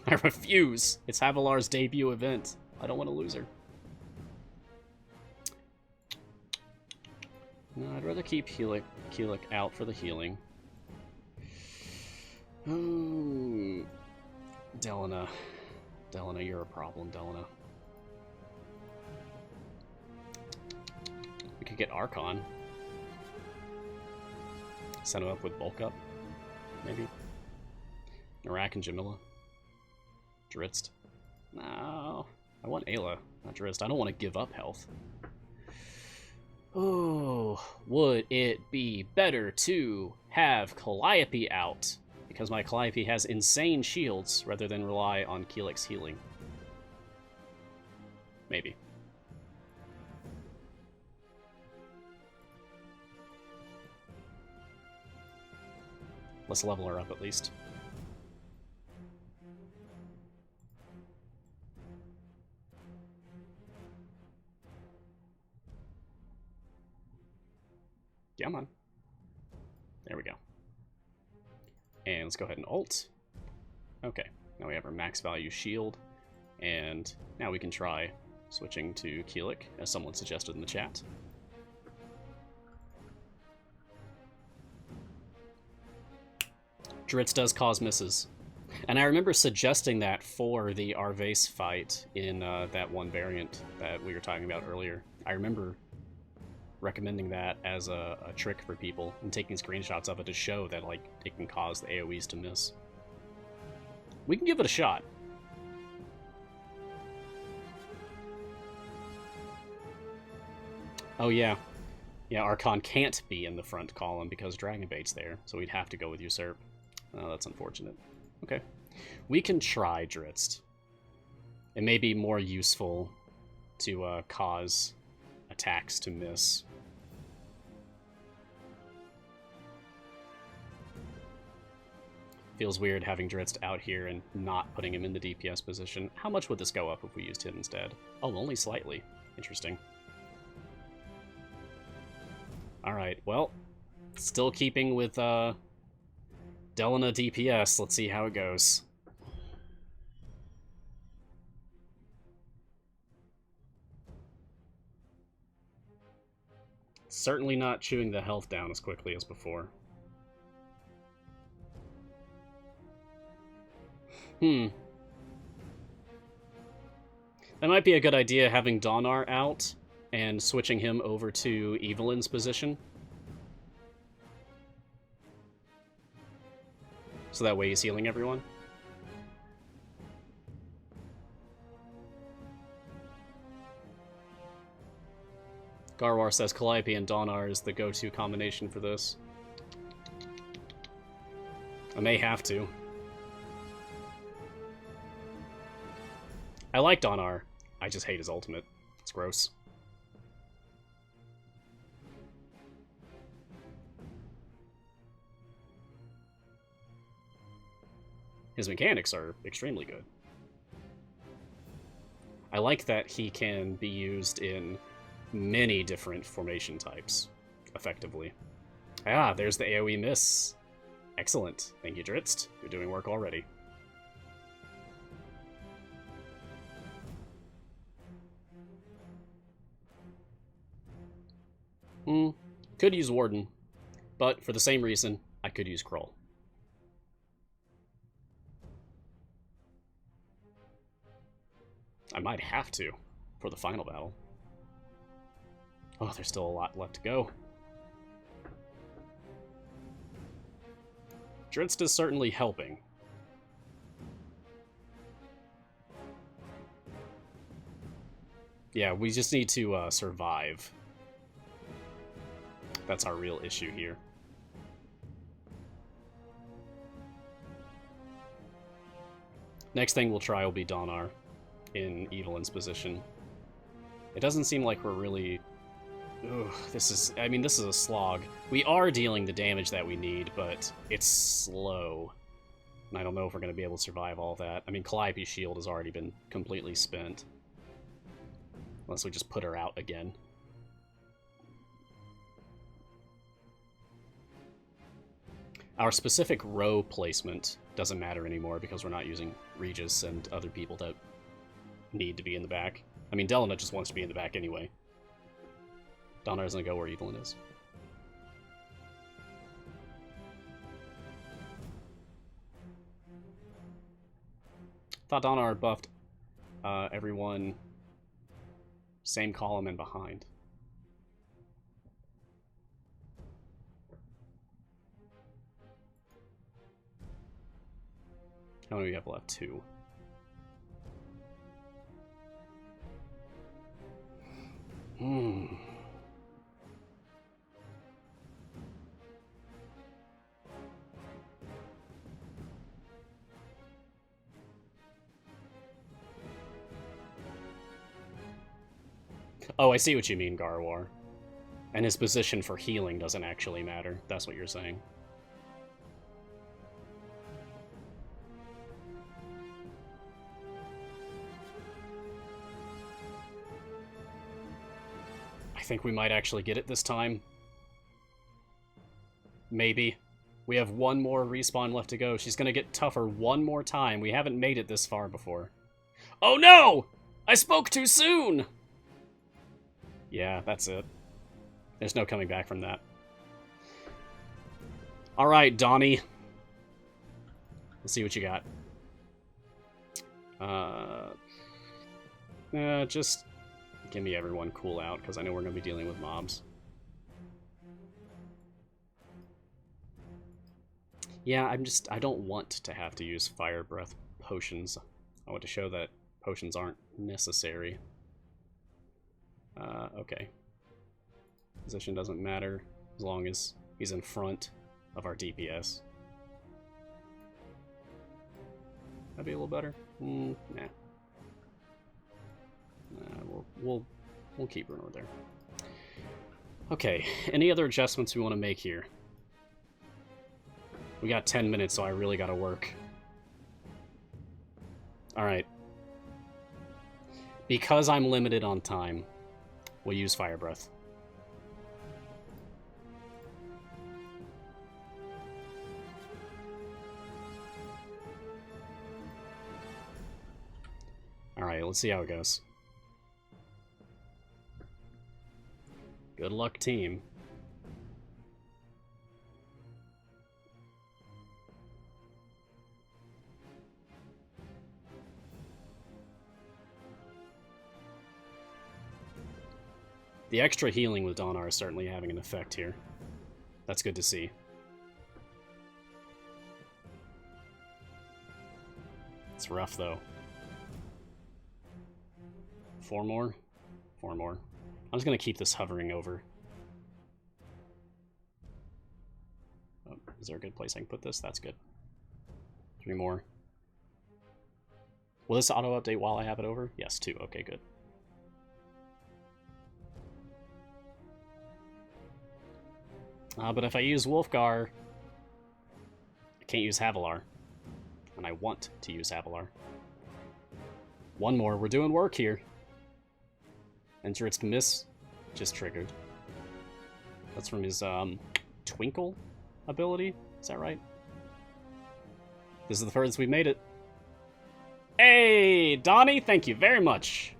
I refuse! It's Havilar's debut event. I don't want to lose her. No, I'd rather keep Keelik out for the healing. Delana. Delana, you're a problem, Delana. We could get Archon. Set him up with Bulk Up, maybe. Narak and Jamila. Dritzt. No. I want Ayla, not Dritzt. I don't want to give up health. Oh, would it be better to have Calliope out? Because my Calliope has insane shields rather than rely on Keelik's healing. Maybe. Let's level her up at least. Come on. There we go. And let's go ahead and ult. Okay, now we have our max value shield. And now we can try switching to Keelik, as someone suggested in the chat. Dritz does cause misses. And I remember suggesting that for the Arvase fight in that one variant that we were talking about earlier. I remember recommending that as a trick for people and taking screenshots of it to show that, like, it can cause the AoEs to miss. We can give it a shot. Oh yeah. Yeah, Archon can't be in the front column because Dragon Bait's there, so we'd have to go with Usurp. Oh, that's unfortunate. Okay. We can try Dritzt. It may be more useful to cause attacks to miss. Feels weird having Dritz out here and not putting him in the DPS position. How much would this go up if we used him instead? Oh, only slightly. Interesting. Alright, well, still keeping with Delana DPS. Let's see how it goes. Certainly not chewing the health down as quickly as before. That might be a good idea, having Donar out and switching him over to Evelyn's position. So that way he's healing everyone. Garwar says Calliope and Donar is the go-to combination for this. I may have to. I like Donar. I just hate his ultimate. It's gross. His mechanics are extremely good. I like that he can be used in many different formation types, effectively. Ah, there's the AoE miss. Excellent. Thank you, Dritz. You're doing work already. Could use Warden, but for the same reason, I could use Kroll. I might have to for the final battle. Oh, there's still a lot left to go. Dritz is certainly helping. Yeah, we just need to survive. That's our real issue here. Next thing we'll try will be Donar in Evelyn's position. It doesn't seem like we're really... Ugh, this is a slog. We are dealing the damage that we need, but it's slow. And I don't know if we're going to be able to survive all that. I mean, Calliope's shield has already been completely spent. Unless we just put her out again. Our specific row placement doesn't matter anymore because we're not using Regis and other people that need to be in the back. I mean, Delana just wants to be in the back anyway. Donar doesn't go where Evelyn is. Thought Donar buffed everyone same column and behind. How many do we have left? 2. Oh, I see what you mean, Garwar. And his position for healing doesn't actually matter. That's what you're saying. I think we might actually get it this time. Maybe. We have one more respawn left to go. She's gonna get tougher one more time. We haven't made it this far before. Oh no! I spoke too soon! Yeah, that's it. There's no coming back from that. Alright, Donnie. Let's see what you got. Just give me everyone cool out, because I know we're going to be dealing with mobs. Yeah, I don't want to have to use fire breath potions. I want to show that potions aren't necessary. Okay. Position doesn't matter as long as he's in front of our DPS. That'd be a little better. Nah. We'll keep Bruno there. Okay. Any other adjustments we want to make here? We got 10 minutes, so I really gotta work. Alright. Because I'm limited on time, we'll use Fire Breath. Alright, let's see how it goes. Good luck, team. The extra healing with Donar is certainly having an effect here. That's good to see. It's rough, though. 4 more? 4 more. I'm just going to keep this hovering over. Oh, is there a good place I can put this? That's good. 3 more. Will this auto-update while I have it over? Yes, 2. Okay, good. But if I use Wolfgar, I can't use Havilar. And I want to use Havilar. 1 more. We're doing work here. Enter its miss. Just triggered. That's from his Twinkle ability. Is that right? This is the furthest we've made it. Hey, Donnie, thank you very much.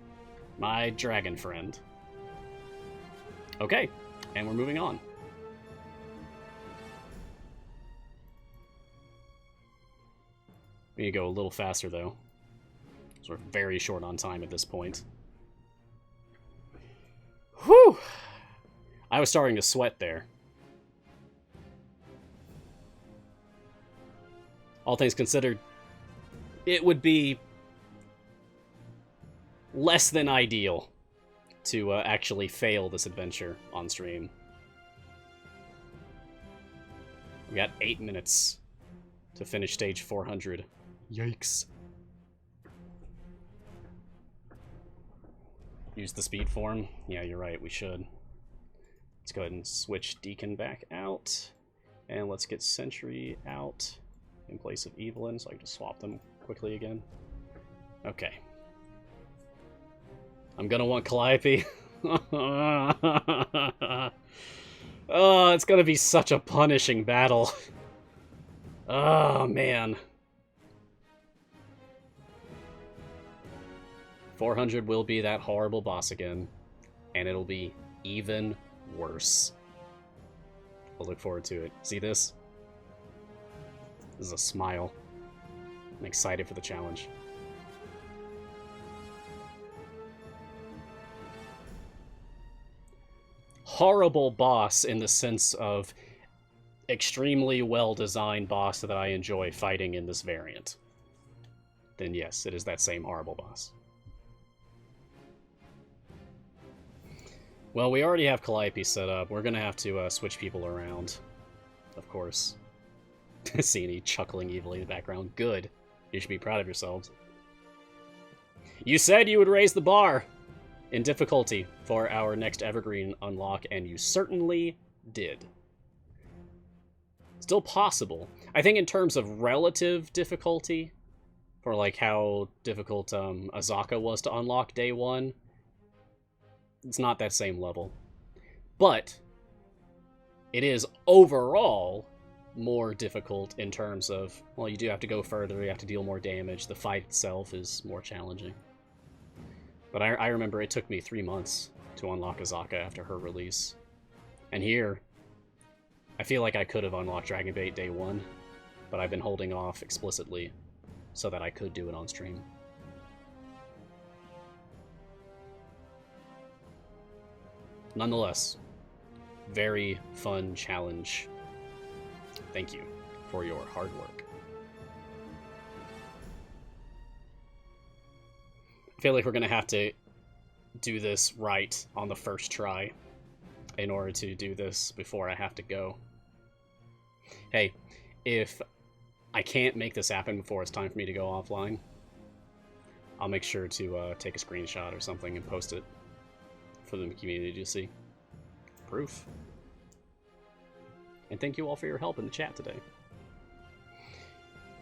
My dragon friend. Okay, and we're moving on. We need to go a little faster, though. So we're very short on time at this point. Whew! I was starting to sweat there. All things considered, it would be less than ideal to actually fail this adventure on stream. We got 8 minutes to finish stage 400. Yikes. Use the speed form? Yeah, you're right, we should. Let's go ahead and switch Deacon back out. And let's get Sentry out in place of Evelyn, so I can just swap them quickly again. Okay. I'm gonna want Calliope. Oh, it's gonna be such a punishing battle. Oh, man. 400 will be that horrible boss again, and it'll be even worse. I'll look forward to it. See this? This is a smile. I'm excited for the challenge. Horrible boss in the sense of extremely well-designed boss that I enjoy fighting in this variant. Then yes, it is that same horrible boss. Well, we already have Calliope set up. We're gonna have to switch people around, of course. Seeing you chuckling evilly in the background. Good. You should be proud of yourselves. You said you would raise the bar in difficulty for our next Evergreen unlock, and you certainly did. Still possible. I think in terms of relative difficulty, for like how difficult Azaka was to unlock day 1, it's not that same level. But it is overall more difficult in terms of, well, you do have to go further, you have to deal more damage, the fight itself is more challenging. But I remember it took me 3 months to unlock Azaka after her release. And here, I feel like I could have unlocked Dragonbait day 1, but I've been holding off explicitly so that I could do it on stream. Nonetheless, very fun challenge. Thank you for your hard work. I feel like we're going to have to do this right on the first try in order to do this before I have to go. Hey, if I can't make this happen before it's time for me to go offline, I'll make sure to take a screenshot or something and post it for the community to see. Proof. And thank you all for your help in the chat today.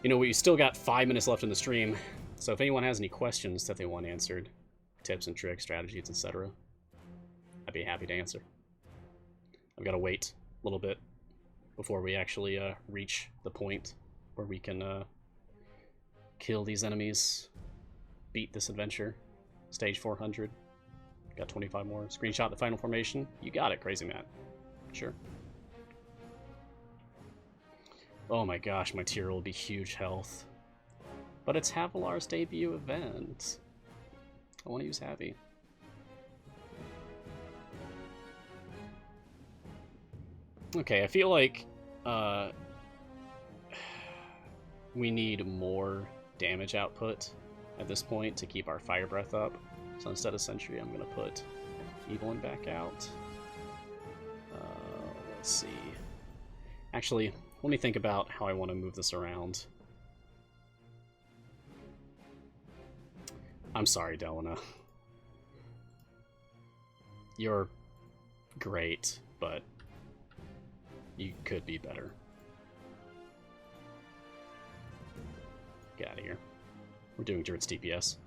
You know, we still got 5 minutes left in the stream, so if anyone has any questions that they want answered, tips and tricks, strategies, etc., I'd be happy to answer. I've got to wait a little bit before we actually reach the point where we can kill these enemies, beat this adventure. Stage 400. Got 25 more. Screenshot the final formation. You got it, Crazy Matt. Sure. Oh my gosh, my tier will be huge health. But it's Havilar's debut event. I want to use Havi. Okay, I feel like we need more damage output at this point to keep our fire breath up. So instead of Sentry, I'm going to put Evelyn back out. Let's see. Actually, let me think about how I want to move this around. I'm sorry, Delana. You're great, but you could be better. Get out of here. We're doing Drit's DPS.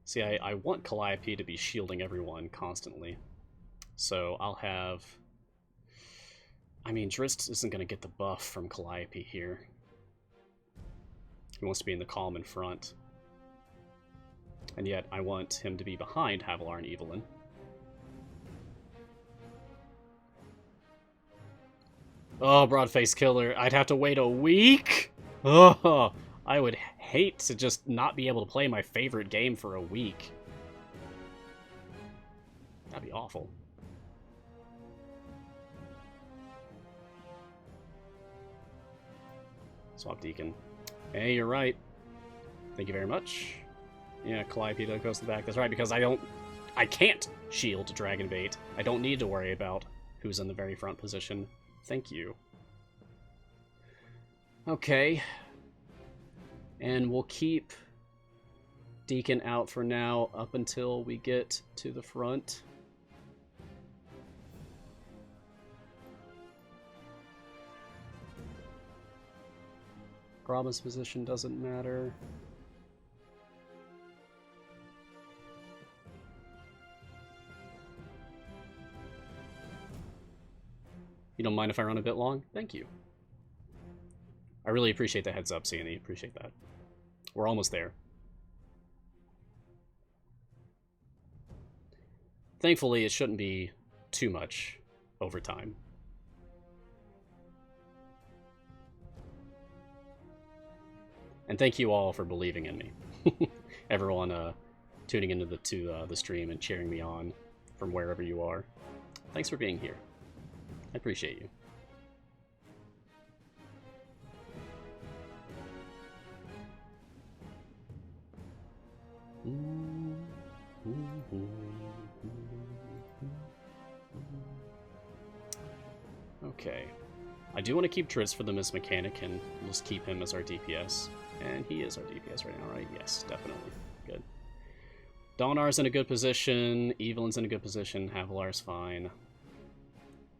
See, I want Calliope to be shielding everyone constantly. So I'll have... I mean, Drizzt isn't going to get the buff from Calliope here. He wants to be in the column in front. And yet, I want him to be behind Havilar and Evelyn. Oh, Broadface Killer. I'd have to wait a week? Oh, I would hate to just not be able to play my favorite game for a week. That'd be awful. Swap Deacon. Hey, you're right. Thank you very much. Yeah, Calliope goes to the back. That's right, because I can't shield Dragonbait. I don't need to worry about who's in the very front position. Thank you. Okay. And we'll keep Deacon out for now up until we get to the front. Gromma's position doesn't matter. You don't mind if I run a bit long? Thank you. I really appreciate the heads up, Sandy. Appreciate that. We're almost there. Thankfully, it shouldn't be too much overtime. And thank you all for believing in me. Everyone tuning into the stream and cheering me on from wherever you are. Thanks for being here. I appreciate you. Okay. I do want to keep Drizzt for the Miss Mechanic and just keep him as our DPS. And he is our DPS right now, right? Yes, definitely. Good. Donar's in a good position. Evelyn's in a good position. Havilar's fine.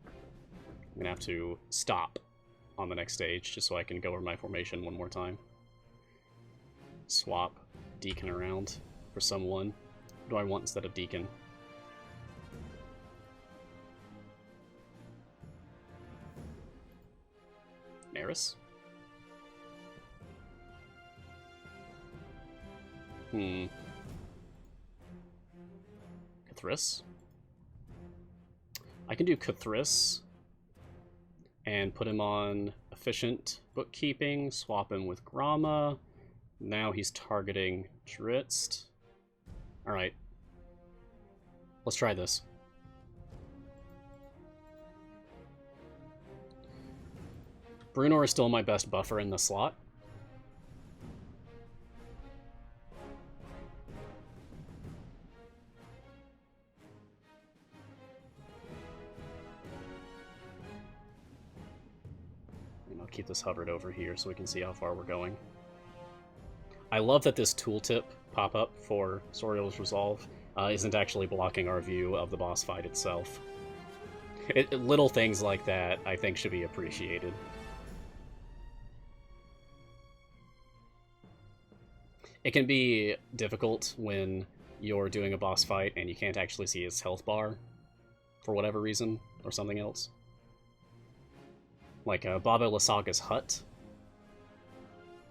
I'm going to have to stop on the next stage just so I can go over my formation one more time. Swap Deacon around for someone. Who do I want instead of Deacon? Neris? Cthulhu? I can do Cthulhu and put him on efficient bookkeeping, swap him with Gromma. Now he's targeting Drizzt. Alright. Let's try this. Brunor is still my best buffer in the slot. And I'll keep this hovered over here so we can see how far we're going. I love that this tooltip pop up for Soriel's Resolve isn't actually blocking our view of the boss fight itself. Little things like that, I think, should be appreciated. It can be difficult when you're doing a boss fight and you can't actually see his health bar for whatever reason, or something else. Like Baba Lasaga's hut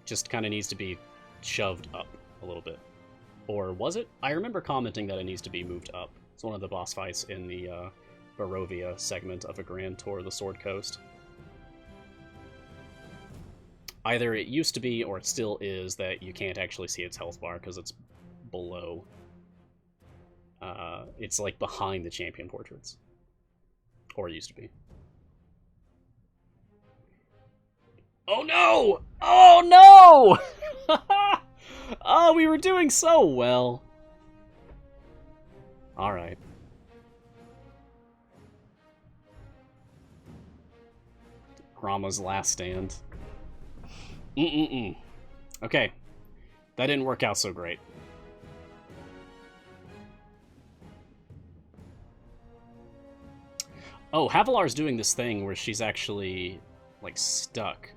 just kind of needs to be shoved up a little bit. Or was it? I remember commenting that it needs to be moved up. It's one of the boss fights in the Barovia segment of A Grand Tour of the Sword Coast. Either it used to be, or it still is, that you can't actually see its health bar because it's below. It's like behind the champion portraits. Or it used to be. Oh no! Oh no! Oh, we were doing so well. Alright. Grama's last stand. Okay. That didn't work out so great. Oh, Havilar's doing this thing where she's actually, like, stuck.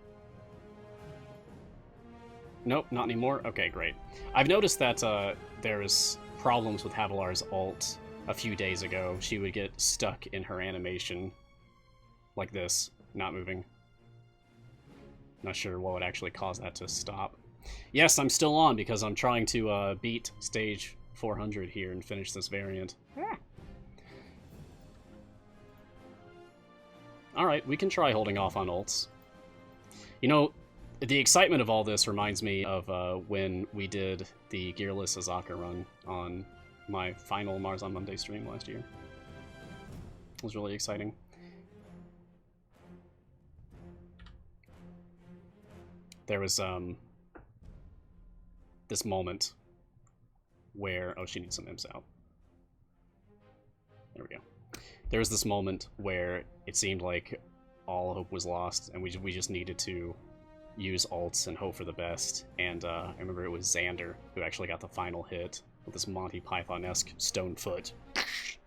Nope, not anymore? Okay, great. I've noticed that there's problems with Havilar's ult a few days ago. She would get stuck in her animation. Like this, not moving. Not sure what would actually cause that to stop. Yes, I'm still on because I'm trying to beat stage 400 here and finish this variant. Alright, we can try holding off on ults. You know, the excitement of all this reminds me of when we did the Gearless Azaka run on my final Mars on Monday stream last year. It was really exciting. There was this moment where... Oh, she needs some imps out. There we go. There was this moment where it seemed like all hope was lost, and we just needed to use ults and hope for the best. And I remember it was Xander who actually got the final hit with this Monty Python-esque stone foot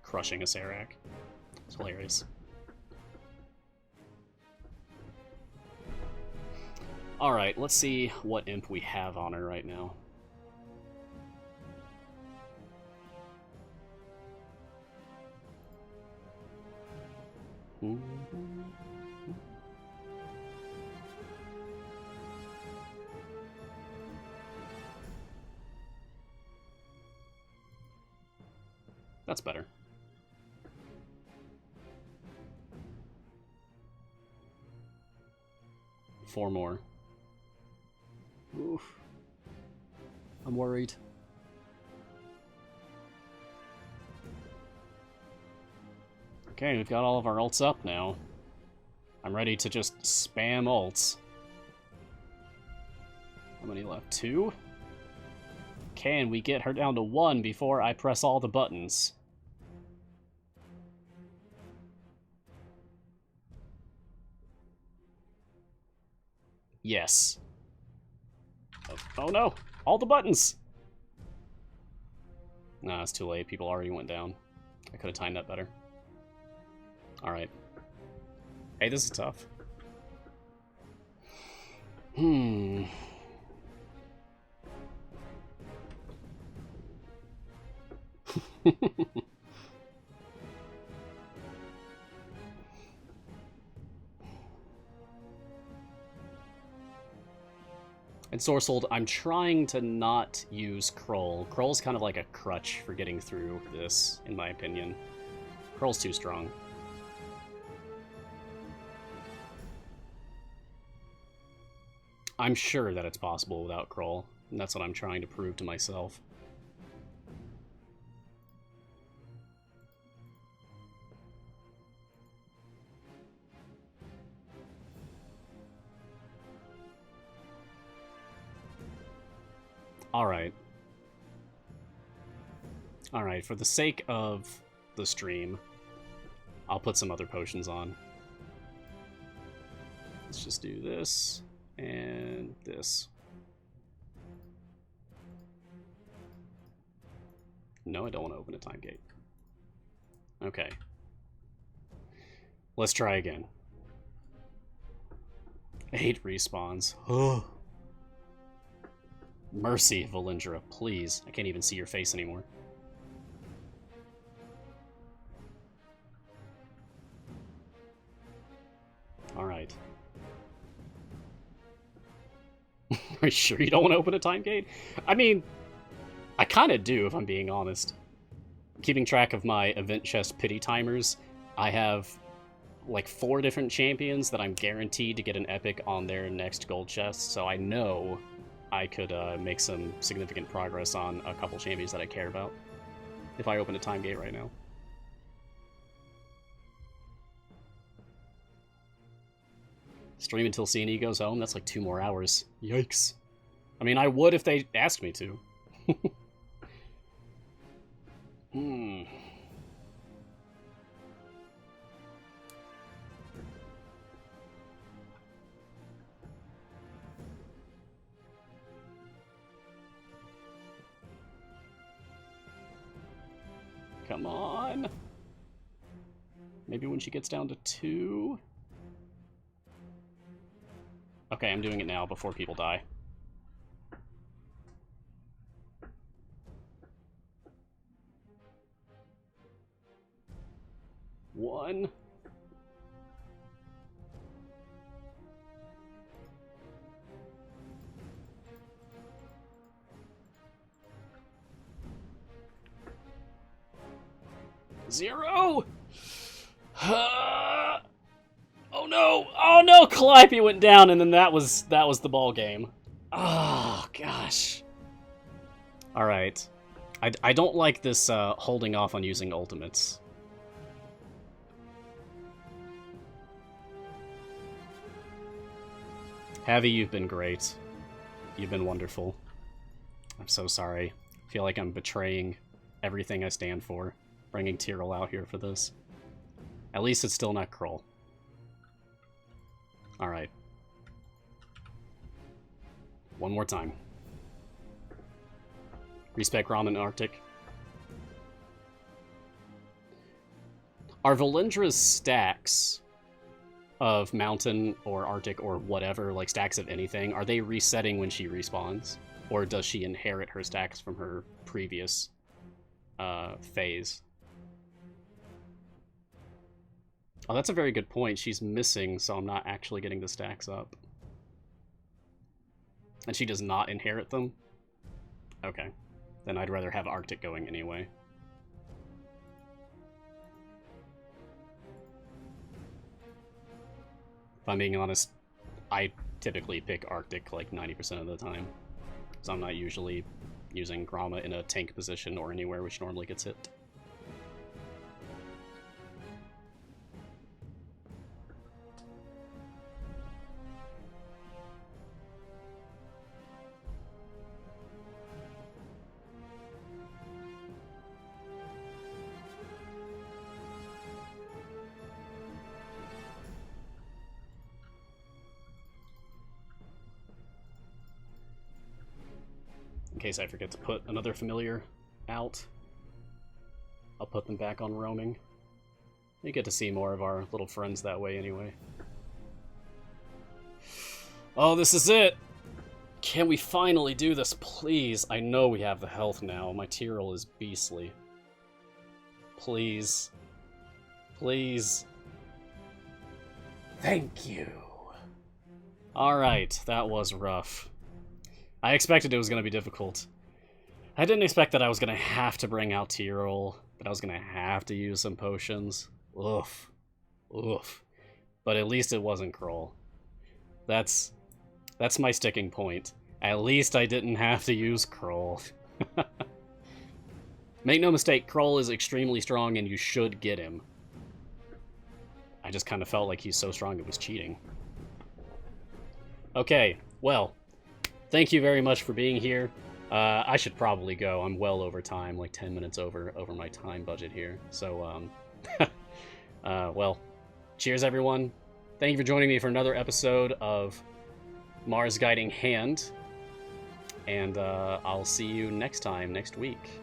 crushing a Serac. It's hilarious. Alright, let's see what imp we have on her right now. That's better. Four more. Oof. I'm worried. Okay, we've got all of our ults up now. I'm ready to just spam ults. How many left? 2? Can we get her down to 1 before I press all the buttons? Yes. Oh no! All the buttons! Nah, it's too late. People already went down. I could have timed that better. Alright. Hey, this is tough. And Sorsold, I'm trying to not use Kroll. Kroll's kind of like a crutch for getting through this, in my opinion. Kroll's too strong. I'm sure that it's possible without Kroll, and that's what I'm trying to prove to myself. Alright. Alright, for the sake of the stream, I'll put some other potions on. Let's just do this and this. No, I don't want to open a time gate. Okay. Let's try again. 8 respawns. Mercy, Valindra, please. I can't even see your face anymore. Alright. Are you sure you don't want to open a time gate? I mean, I kind of do, if I'm being honest. Keeping track of my event chest pity timers, I have like 4 different champions that I'm guaranteed to get an epic on their next gold chest, so I know I could make some significant progress on a couple champions that I care about if I open a time gate right now. Stream until C&E goes home? That's like 2 more hours. Yikes. I mean, I would if they asked me to. Come on. Maybe when she gets down to 2? Okay, I'm doing it now before people die. One. Zero. Oh no! Oh no! Calliope went down, and then that was the ball game. Oh gosh. All right. I don't like this holding off on using ultimates. Heavy, you've been great. You've been wonderful. I'm so sorry. I feel like I'm betraying everything I stand for, bringing Tyrell out here for this. At least it's still not Kroll. Alright. One more time. Respec Ramen Arctic. Are Valindra's stacks of Mountain or Arctic or whatever, like stacks of anything, are they resetting when she respawns? Or does she inherit her stacks from her previous phase? Oh, that's a very good point. She's missing, so I'm not actually getting the stacks up. And she does not inherit them? Okay. Then I'd rather have Arctic going anyway. If I'm being honest, I typically pick Arctic like 90% of the time. So I'm not usually using Gromma in a tank position or anywhere which normally gets hit. In case I forget to put another familiar out, I'll put them back on roaming. You get to see more of our little friends that way anyway. Oh, this is it! Can we finally do this, please? I know we have the health now. My Tyrell is beastly. Please. Please. Thank you. Alright, that was rough. I expected it was going to be difficult. I didn't expect that I was going to have to bring out Tyrell, that I was going to have to use some potions. Oof. Oof. But at least it wasn't Kroll. That's my sticking point. At least I didn't have to use Kroll. Make no mistake, Kroll is extremely strong and you should get him. I just kind of felt like he's so strong it was cheating. Okay, well, thank you very much for being here. I should probably go. I'm well over time, like 10 minutes over my time budget here. So, well, cheers everyone. Thank you for joining me for another episode of Mars Guiding Hand. And I'll see you next time, next week.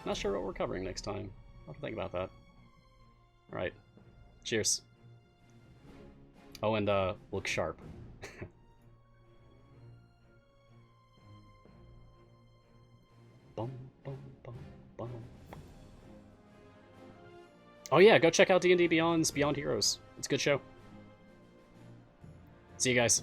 Not sure what we're covering next time. I'll have to think about that. Alright. Cheers. Oh, and look sharp. Bum, bum, bum, bum. Oh yeah, go check out D&D Beyond's Beyond Heroes. It's a good show. See you guys.